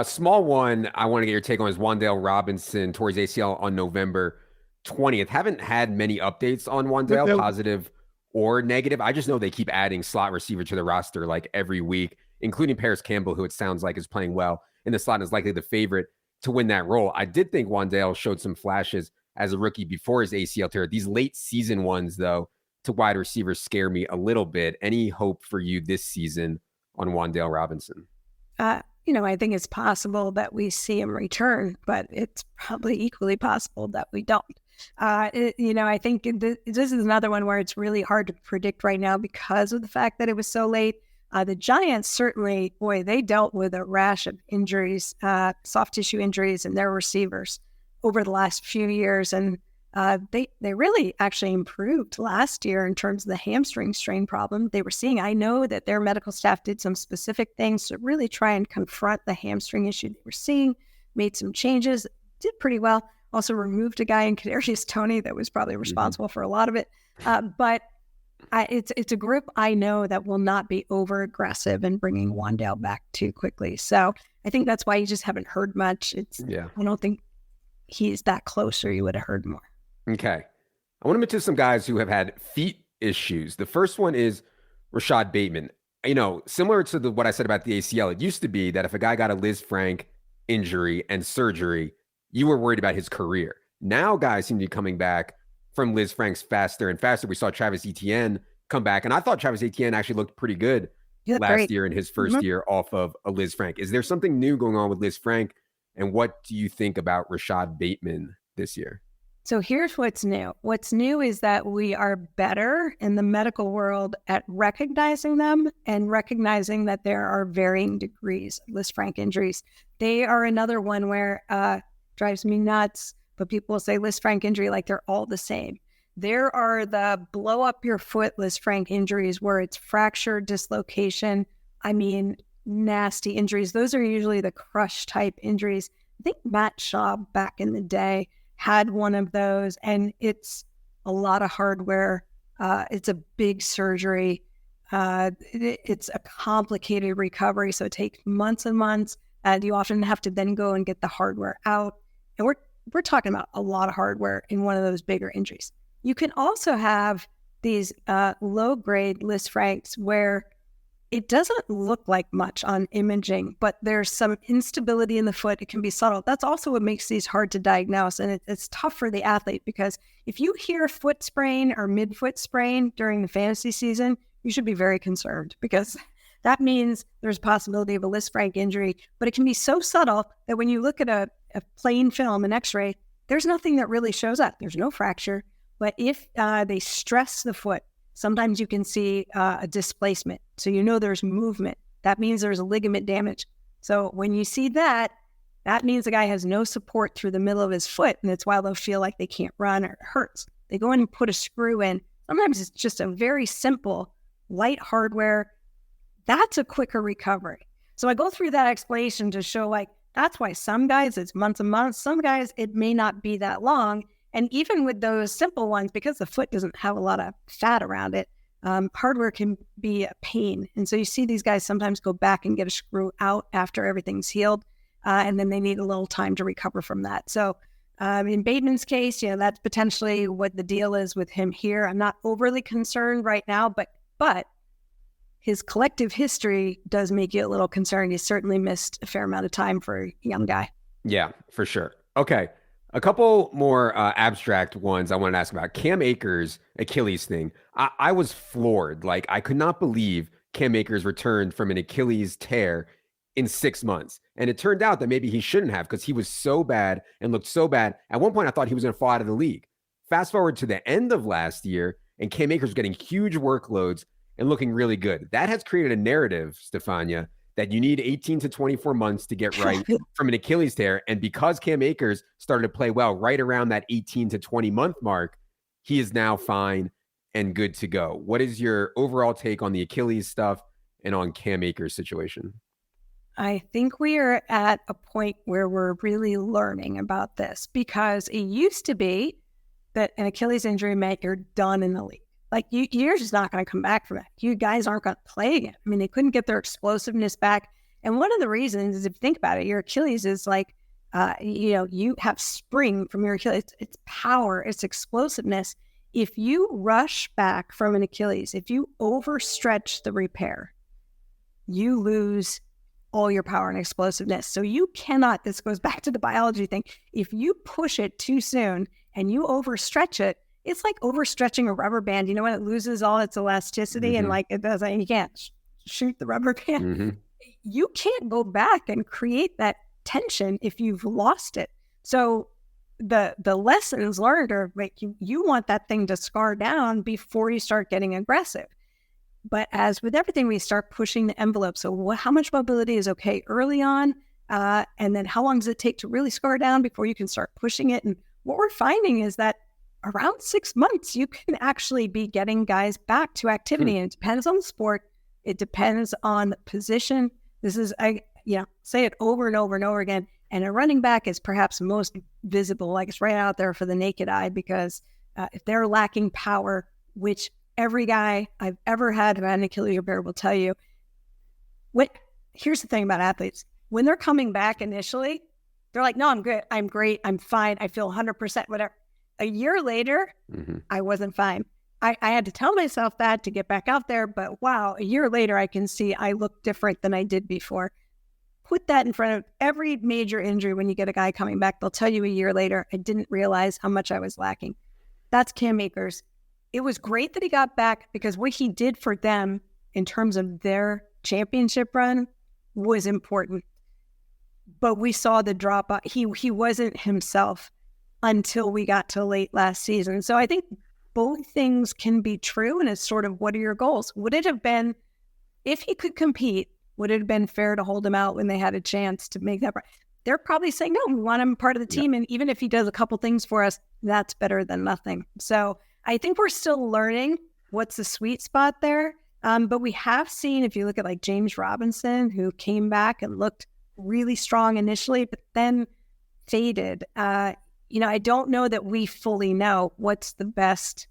Small one I want to get your take on is Wandale Robinson towards ACL on November 20th. Haven't had many updates on Wandale, positive or negative. I just know they keep adding slot receiver to the roster like every week, including Paris Campbell, who it sounds like is playing well in the slot and is likely the favorite to win that role. I did think Wandale showed some flashes as a rookie before his ACL tear. These late season ones, though, to wide receivers scare me a little bit. Any hope for you this season on Wandale Robinson? I think it's possible that we see him return, but it's probably equally possible that we don't. I think this is another one where it's really hard to predict right now because of the fact that it was so late. The Giants certainly, they dealt with a rash of injuries, soft tissue injuries in their receivers over the last few years. And they really actually improved last year in terms of the hamstring strain problem they were seeing. I know that their medical staff did some specific things to really try and confront the hamstring issue they were seeing, made some changes, did pretty well. Also removed a guy in Kadarius Toney that was probably responsible for a lot of it. But it's a group I know that will not be over aggressive in bringing Wandale back too quickly. So I think that's why you just haven't heard much. I don't think he's that close, or you would have heard more. Okay. I want to mention some guys who have had feet issues. The first one is Rashod Bateman. Similar to what I said about the ACL, it used to be that if a guy got a Liz Frank injury and surgery, you were worried about his career. Now guys seem to be coming back from Liz Franks faster and faster. We saw Travis Etienne come back, and I thought Travis Etienne actually looked pretty good last year in his first year off of a Liz Frank. Is there something new going on with Liz Frank? And what do you think about Rashod Bateman this year? So here's what's new. What's new is that we are better in the medical world at recognizing them and recognizing that there are varying degrees of Liz Frank injuries. They are another one where drives me nuts, but people will say Liz Frank injury like they're all the same. There are the blow up your foot Liz Frank injuries where it's fracture, dislocation. I mean, nasty injuries. Those are usually the crush type injuries. I think Matt Schaub back in the day had one of those, and it's a lot of hardware. It's a big surgery. It's a complicated recovery, so it takes months and months. You often have to then go and get the hardware out. And we're talking about a lot of hardware in one of those bigger injuries. You can also have these low-grade Liz Franks where it doesn't look like much on imaging, but there's some instability in the foot. It can be subtle. That's also what makes these hard to diagnose. And it's tough for the athlete because if you hear foot sprain or midfoot sprain during the fantasy season, you should be very concerned because that means there's a possibility of a Liz Frank injury. But it can be so subtle that when you look at a plain film, an x-ray, there's nothing that really shows up. There's no fracture. But if they stress the foot, sometimes you can see a displacement. So you know there's movement. That means there's a ligament damage. So when you see that, that means the guy has no support through the middle of his foot. And that's why they'll feel like they can't run or it hurts. They go in and put a screw in. Sometimes it's just a very simple, light hardware. That's a quicker recovery. So I go through that explanation to show like, that's why some guys it's months and months. Some guys it may not be that long. And even with those simple ones, because the foot doesn't have a lot of fat around it, hardware can be a pain. And so you see these guys sometimes go back and get a screw out after everything's healed. And then they need a little time to recover from that. So in Bateman's case, that's potentially what the deal is with him here. I'm not overly concerned right now, but his collective history does make you a little concerned. He's certainly missed a fair amount of time for a young guy. Yeah, for sure. Okay. A couple more abstract ones I wanted to ask about. Cam Akers' Achilles thing. I was floored. Like, I could not believe Cam Akers returned from an Achilles tear in 6 months. And it turned out that maybe he shouldn't have because he was so bad and looked so bad. At one point, I thought he was going to fall out of the league. Fast forward to the end of last year, and Cam Akers was getting huge workloads and looking really good. That has created a narrative, Stephania, that you need 18 to 24 months to get right from an Achilles tear. And because Cam Akers started to play well right around that 18 to 20 month mark, he is now fine and good to go. What is your overall take on the Achilles stuff and on Cam Akers' situation? I think we are at a point where we're really learning about this because it used to be that an Achilles injury meant you're done in the league. Like you're just not going to come back from that. You guys aren't going to play again. I mean, they couldn't get their explosiveness back. And one of the reasons is if you think about it, your Achilles is like, you have spring from your Achilles. It's power, it's explosiveness. If you rush back from an Achilles, if you overstretch the repair, you lose all your power and explosiveness. So you cannot, this goes back to the biology thing. If you push it too soon and you overstretch it, it's like overstretching a rubber band. You know, when it loses all its elasticity and like it doesn't, you can't shoot the rubber band. You can't go back and create that tension if you've lost it. So the lessons learned are like you want that thing to scar down before you start getting aggressive. But as with everything, we start pushing the envelope. So how much mobility is okay early on? And then how long does it take to really scar down before you can start pushing it? And what we're finding is that around 6 months, you can actually be getting guys back to activity. And it depends on the sport. It depends on the position. This is, say it over and over and over again. And a running back is perhaps most visible, like it's right out there for the naked eye, because if they're lacking power, which every guy I've ever had who had an Achilles repair will tell you, here's the thing about athletes. When they're coming back initially, they're like, no, I'm good. I'm great. I'm fine. I feel 100%, whatever. A year later, I wasn't fine. I had to tell myself that to get back out there. But wow, a year later, I can see I look different than I did before. Put that in front of every major injury. When you get a guy coming back, they'll tell you a year later, I didn't realize how much I was lacking. That's Cam Akers. It was great that he got back because what he did for them in terms of their championship run was important. But we saw the drop off. He wasn't himself until we got to late last season. So I think both things can be true. And it's sort of, what are your goals? Would it have been, if he could compete, would it have been fair to hold him out when they had a chance to make that? They're probably saying, no, we want him part of the team. And even if he does a couple things for us, that's better than nothing. So I think we're still learning what's the sweet spot there. But we have seen, if you look at like James Robinson, who came back and looked really strong initially, but then faded. I don't know that we fully know what's the best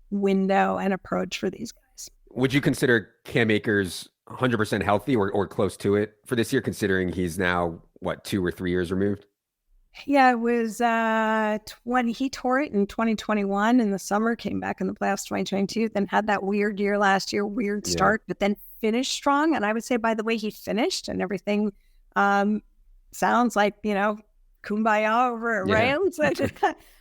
window and approach for these guys. Would you consider Cam Akers 100% healthy or close to it for this year, considering he's now, 2 or 3 years removed? Yeah, it was when he tore it in 2021 in the summer, came back in the playoffs 2022, then had that weird year last year, weird start, but then finished strong. And I would say by the way he finished and everything sounds like, kumbaya over at Rams.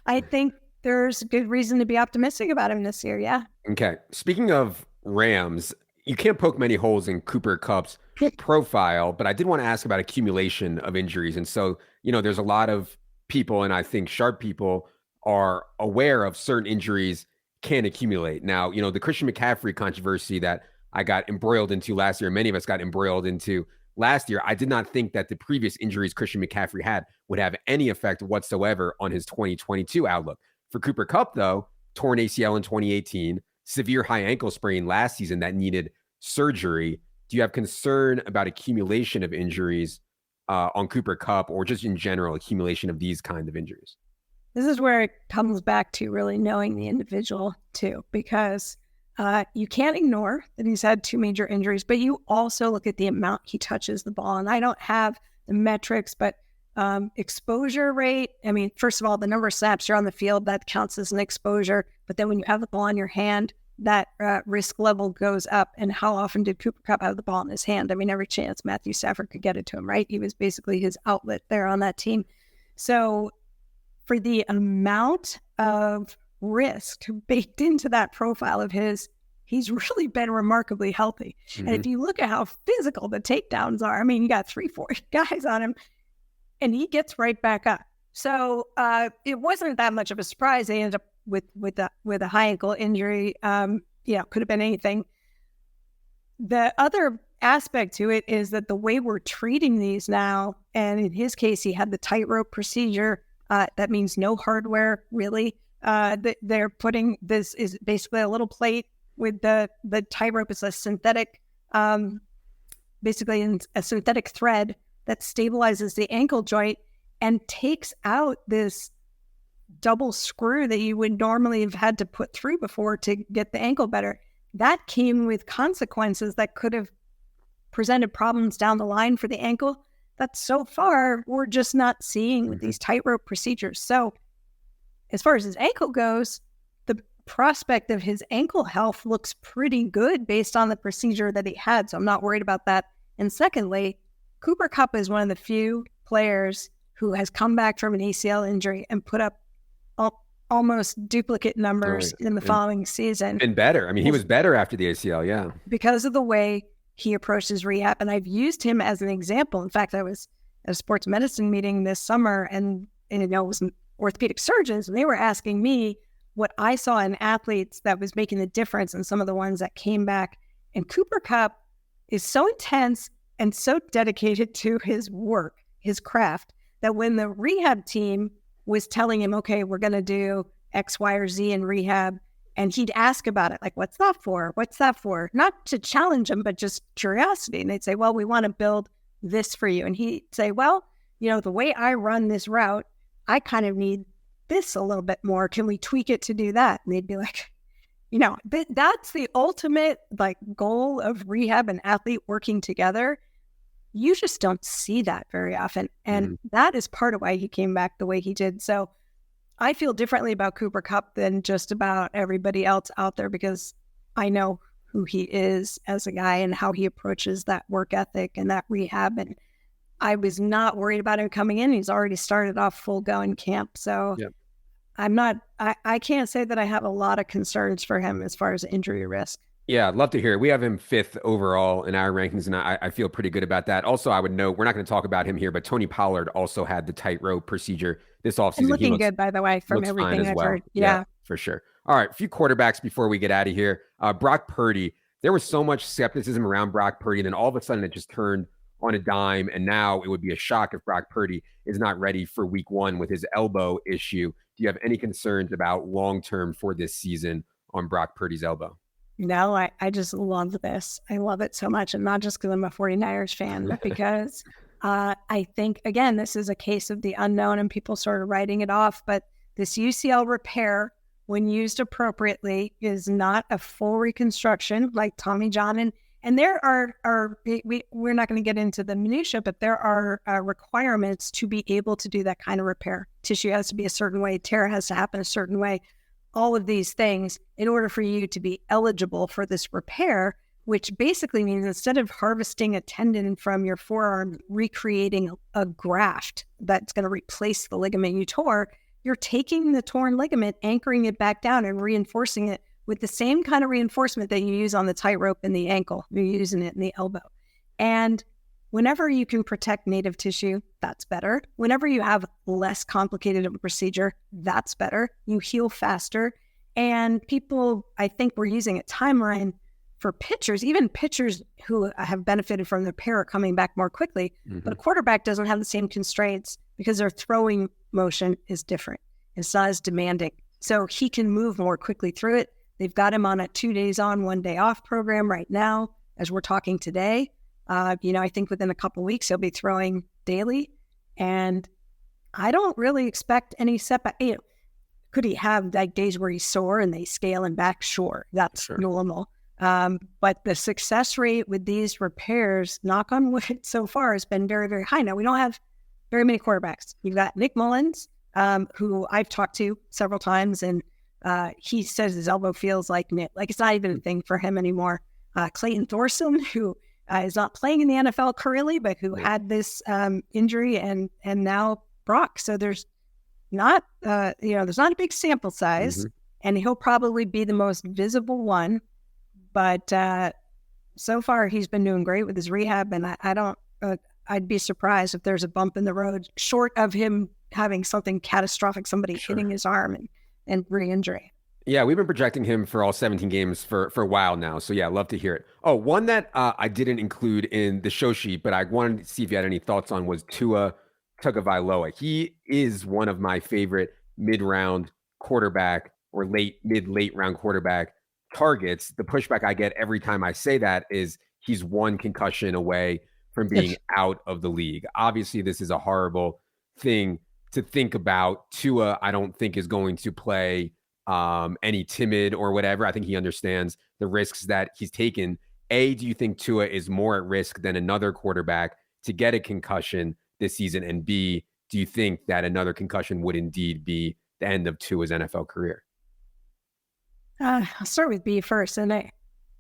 I think there's good reason to be optimistic about him this year. Yeah. Okay. Speaking of Rams, you can't poke many holes in Cooper Kupp's profile, but I did want to ask about accumulation of injuries. And so, there's a lot of people, and I think sharp people are aware of certain injuries can accumulate. Now, the Christian McCaffrey controversy that I got embroiled into last year, many of us got embroiled into last year, I did not think that the previous injuries Christian McCaffrey had would have any effect whatsoever on his 2022 outlook. For Cooper Kupp, though, torn ACL in 2018, severe high ankle sprain last season that needed surgery. Do you have concern about accumulation of injuries on Cooper Kupp, or just in general accumulation of these kind of injuries? This is where it comes back to really knowing the individual too, because you can't ignore that he's had 2 major injuries, but you also look at the amount he touches the ball. And I don't have the metrics, but exposure rate, first of all, the number of snaps you're on the field, that counts as an exposure. But then when you have the ball in your hand, that risk level goes up. And how often did Cooper Kupp have the ball in his hand? Every chance Matthew Stafford could get it to him, right? He was basically his outlet there on that team. So for the amount of risk baked into that profile of his, he's really been remarkably healthy. Mm-hmm. And if you look at how physical the takedowns are, you got 3-4 guys on him and he gets right back up. So it wasn't that much of a surprise. They ended up with a high ankle injury. Could have been anything. The other aspect to it is that the way we're treating these now, and in his case, he had the tightrope procedure. That means no hardware, really. They're putting, this is basically a little plate with the tightrope. It's a synthetic, basically a synthetic thread that stabilizes the ankle joint and takes out this double screw that you would normally have had to put through before to get the ankle better. That came with consequences that could have presented problems down the line for the ankle that so far we're just not seeing with these tightrope procedures. So as far as his ankle goes, the prospect of his ankle health looks pretty good based on the procedure that he had. So I'm not worried about that. And secondly, Cooper Kupp is one of the few players who has come back from an ACL injury and put up almost duplicate numbers in the following season. And better. He was better after the ACL, yeah. Because of the way he approaches rehab. And I've used him as an example. In fact, I was at a sports medicine meeting this summer and it was orthopedic surgeons, and they were asking me what I saw in athletes that was making the difference in some of the ones that came back. And Cooper Kupp is so intense and so dedicated to his work, his craft, that when the rehab team was telling him, okay, we're going to do X, Y, or Z in rehab, and he'd ask about it, like, what's that for? What's that for? Not to challenge him, but just curiosity. And they'd say, well, we want to build this for you. And he'd say, well, the way I run this route, I kind of need this a little bit more. Can we tweak it to do that? And they'd be like, that's the ultimate goal of rehab and athlete working together. You just don't see that very often. And that is part of why he came back the way he did. So I feel differently about Cooper Kupp than just about everybody else out there, because I know who he is as a guy and how he approaches that work ethic and that rehab. And I was not worried about him coming in. He's already started off full go in camp. So I can't say that I have a lot of concerns for him as far as injury risk. Yeah, I'd love to hear it. We have him fifth overall in our rankings, and I feel pretty good about that. Also, I would note, we're not going to talk about him here, but Tony Pollard also had the tightrope procedure this And offseason. He looking good, by the way, from looks fine everything as I've well. heard. Yeah, Yeah. for sure. All right, a few quarterbacks before we get out of here. Brock Purdy. There was so much skepticism around Brock Purdy, and then all of a sudden it just turned on a dime, and now it would be a shock if Brock Purdy is not ready for week one with his elbow issue. Do you have any concerns about long-term for this season on Brock Purdy's elbow? No, I just love this. I love it so much. And not just because I'm a 49ers fan, but because I think, again, this is a case of the unknown and people sort of writing it off. But this UCL repair, when used appropriately, is not a full reconstruction like Tommy John. And there we're not going to get into the minutia, but there are requirements to be able to do that kind of repair. Tissue has to be a certain way. Tear has to happen a certain way. All of these things in order for you to be eligible for this repair, which basically means instead of harvesting a tendon from your forearm, recreating a graft that's going to replace the ligament you tore, you're taking the torn ligament, anchoring it back down and reinforcing it with the same kind of reinforcement that you use on the tightrope in the ankle. You're using it in the elbow. And whenever you can protect native tissue, that's better. Whenever you have less complicated of a procedure, that's better. You heal faster. And people, I think, were using a timeline for pitchers, even pitchers who have benefited from the repair coming back more quickly. Mm-hmm. But a quarterback doesn't have the same constraints because their throwing motion is different. It's not as demanding. So he can move more quickly through it. They've got him on a 2 days on, 1 day off program right now as we're talking today. I think within a couple of weeks, he'll be throwing daily. And I don't really expect any setback. Could he have like days where he's sore and they scale him back? Sure, that's normal. But the success rate with these repairs, knock on wood, so far has been very, very high. Now, we don't have very many quarterbacks. You've got Nick Mullins, who I've talked to several times, and he says his elbow feels like it's not even a thing for him anymore. Clayton Thorson, who is not playing in the NFL currently, but who had this injury, and now Brock. So there's not, there's not a big sample size, and he'll probably be the most visible one. But so far, he's been doing great with his rehab, and I'd be surprised if there's a bump in the road, short of him having something catastrophic, somebody hitting his arm and re-injury. Yeah, we've been projecting him for all 17 games for a while now. So, yeah, love to hear it. Oh, one that I didn't include in the show sheet, but I wanted to see if you had any thoughts on was Tua Tagovailoa. He is one of my favorite mid-round quarterback or late round quarterback targets. The pushback I get every time I say that is he's one concussion away from being out of the league. Obviously, this is a horrible thing to think about. Tua, I don't think, is going to play any timid or whatever. I think he understands the risks that he's taken. A, do you think Tua is more at risk than another quarterback to get a concussion this season? And B, do you think that another concussion would indeed be the end of Tua's NFL career? I'll start with B first. And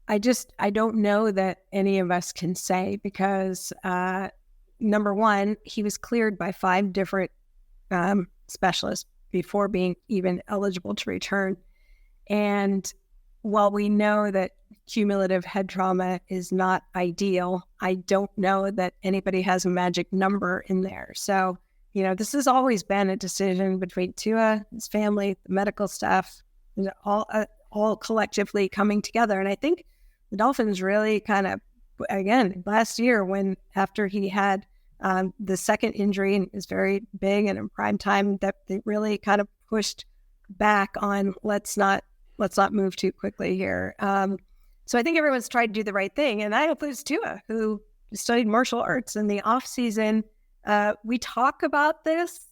I don't know that any of us can say because number one, he was cleared by 5 different specialists before being even eligible to return. And while we know that cumulative head trauma is not ideal, I don't know that anybody has a magic number in there. So, this has always been a decision between Tua, his family, the medical staff, all collectively coming together. And I think the Dolphins really kind of, again, last year after he had the second injury and is very big and in prime time, that they really kind of pushed back on let's not move too quickly here. So I think everyone's tried to do the right thing, and I hope it's Tua, who studied martial arts in the off season. We talk about this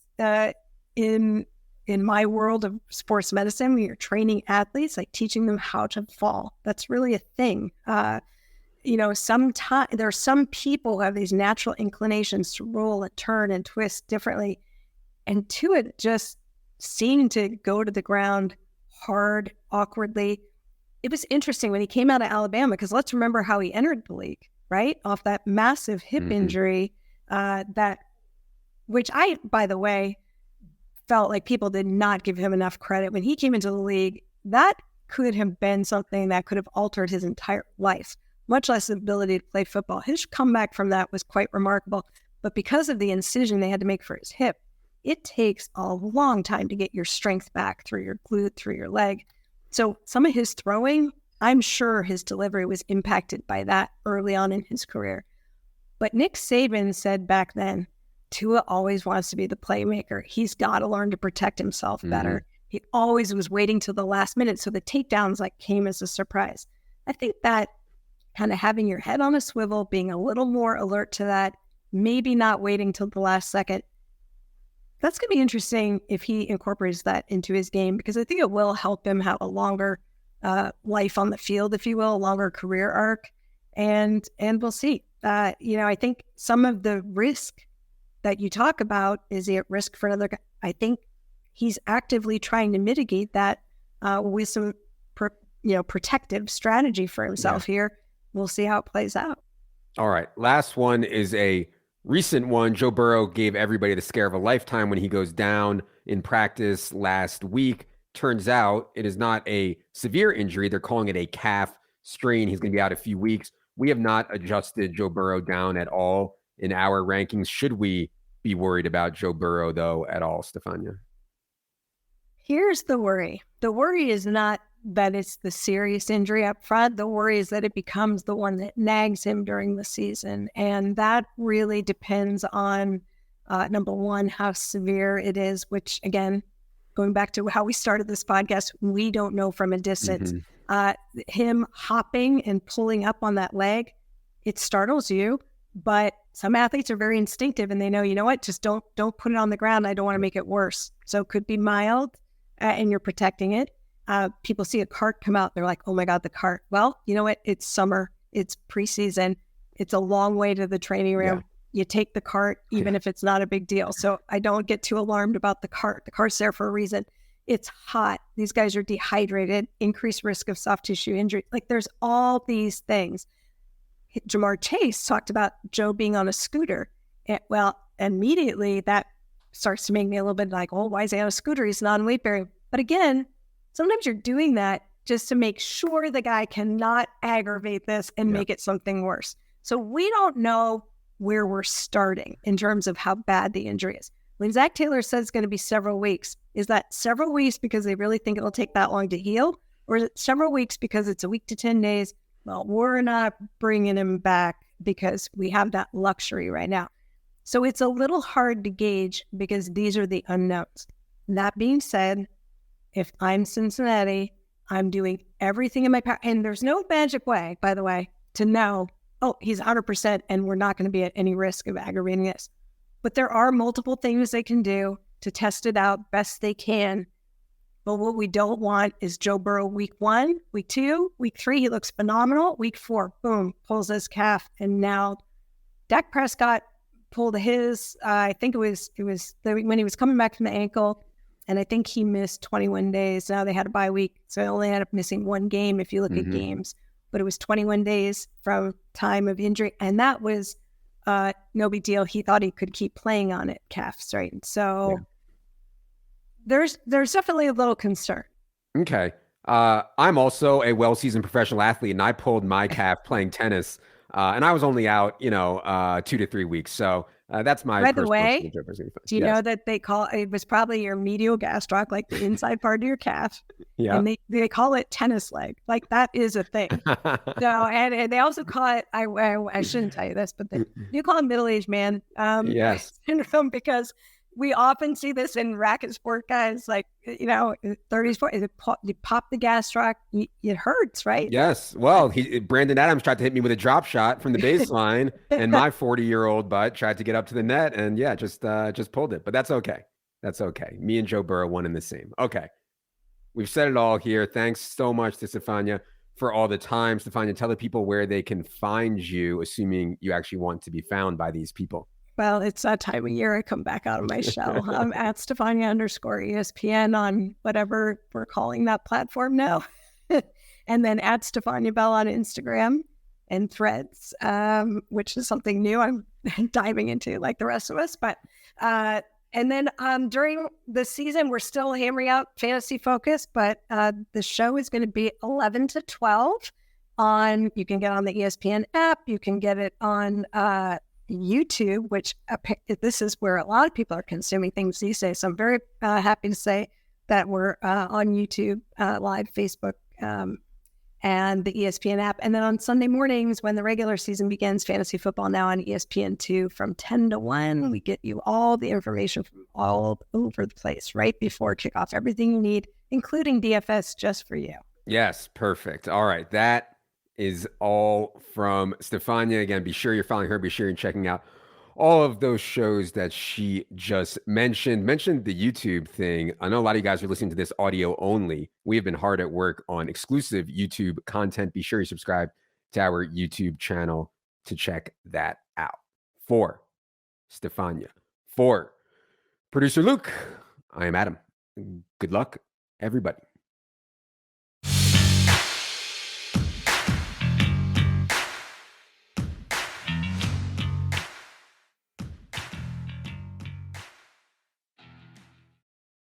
in my world of sports medicine. We are training athletes, like teaching them how to fall. That's really a thing. Sometimes there are some people who have these natural inclinations to roll and turn and twist differently. And Tua just seemed to go to the ground hard, awkwardly. It was interesting when he came out of Alabama, because let's remember how he entered the league, right? Off that massive hip injury, which I, by the way, felt like people did not give him enough credit. When he came into the league, that could have been something that could have altered his entire life, much less the ability to play football. His comeback from that was quite remarkable. But because of the incision they had to make for his hip, it takes a long time to get your strength back through your glute, through your leg. So some of his throwing, I'm sure his delivery was impacted by that early on in his career. But Nick Saban said back then, Tua always wants to be the playmaker. He's got to learn to protect himself better. He always was waiting till the last minute. So the takedowns came as a surprise. I think that kind of having your head on a swivel, being a little more alert to that, maybe not waiting till the last second, that's going to be interesting if he incorporates that into his game, because I think it will help him have a longer life on the field, if you will, a longer career arc. And we'll see. I think some of the risk that you talk about, is he at risk for another guy? I think he's actively trying to mitigate that with some protective strategy for himself here. We'll see how it plays out. All right. Last one is a recent one. Joe Burrow gave everybody the scare of a lifetime when he goes down in practice last week. Turns out it is not a severe injury. They're calling it a calf strain. He's going to be out a few weeks. We have not adjusted Joe Burrow down at all in our rankings. Should we be worried about Joe Burrow, though, at all, Stephania? Here's the worry. The worry is not that it's the serious injury up front. The worry is that it becomes the one that nags him during the season. And that really depends on, number one, how severe it is, which, again, going back to how we started this podcast, we don't know from a distance. Him hopping and pulling up on that leg, it startles you, but some athletes are very instinctive and they know, you know what, just don't put it on the ground. I don't want to make it worse. So it could be mild and you're protecting it. People see a cart come out. They're like, oh my God, the cart. Well, you know what? It's summer. It's preseason. It's a long way to the training room. You take the cart, even if it's not a big deal. So I don't get too alarmed about the cart. The cart's there for a reason. It's hot. These guys are dehydrated, increased risk of soft tissue injury. There's all these things. Jamar Chase talked about Joe being on a scooter. Well, immediately that starts to make me a little bit like, oh, why is he on a scooter? He's not in weight bearing. But again, sometimes you're doing that just to make sure the guy cannot aggravate this and make it something worse. So we don't know where we're starting in terms of how bad the injury is. When Zach Taylor says it's going to be several weeks, is that several weeks because they really think it'll take that long to heal? Or is it several weeks because it's a week to 10 days? Well, we're not bringing him back because we have that luxury right now. So it's a little hard to gauge because these are the unknowns. That being said, if I'm Cincinnati, I'm doing everything in my power. And there's no magic way, by the way, to know, oh, he's 100% and we're not going to be at any risk of aggravating this. But there are multiple things they can do to test it out best they can. But what we don't want is Joe Burrow week 1, week 2, week 3, he looks phenomenal. Week 4, boom, pulls his calf. And now Dak Prescott pulled his, I think it was when he was coming back from the ankle. And I think he missed 21 days. Now they had a bye week. So he only ended up missing one game if you look at games. But it was 21 days from time of injury. And that was no big deal. He thought he could keep playing on it, calf strain. So there's definitely a little concern. Okay. I'm also a well-seasoned professional athlete, and I pulled my calf playing tennis. And I was only out, 2 to 3 weeks. So that's my. By the way, do you know that they call it was probably your medial gastroc, like the inside part of your calf? Yeah. And they call it tennis leg. Like that is a thing. So and they also call it. I shouldn't tell you this, but you call it middle-aged man syndrome because we often see this in racket sport guys, like, 30s, 40s, you pop the gastroc, it hurts, right? Yes. Well, Brandon Adams tried to hit me with a drop shot from the baseline, and my 40-year-old butt tried to get up to the net, and just pulled it. But that's okay. That's okay. Me and Joe Burrow, one and the same. Okay. We've said it all here. Thanks so much to Stephania for all the time. Stephania, tell the people where they can find you, assuming you actually want to be found by these people. Well, it's that time of year I come back out of my shell. I'm at Stephania_ESPN on whatever we're calling that platform now. And then at Stephania Bell on Instagram and Threads, which is something new I'm diving into like the rest of us. But And then during the season, we're still hammering out Fantasy Focus, but the show is going to be 11 to 12 on, you can get on the ESPN app. You can get it on YouTube, which this is where a lot of people are consuming things these days. So I'm very happy to say that we're on YouTube, live, Facebook, and the ESPN app. And then on Sunday mornings, when the regular season begins, Fantasy Football Now on ESPN2 from 10 to 1. We get you all the information from all over the place right before kickoff. Everything you need, including DFS, just for you. Yes, perfect. All right. That is all from Stephania. Again, be sure you're following her. Be sure you're checking out all of those shows that she just mentioned the YouTube thing. I know a lot of you guys are listening to this audio only. We have been hard at work on exclusive YouTube content. Be sure you subscribe to our YouTube channel to check that out. For Stephania, for producer Luke, I am Adam. Good luck, everybody.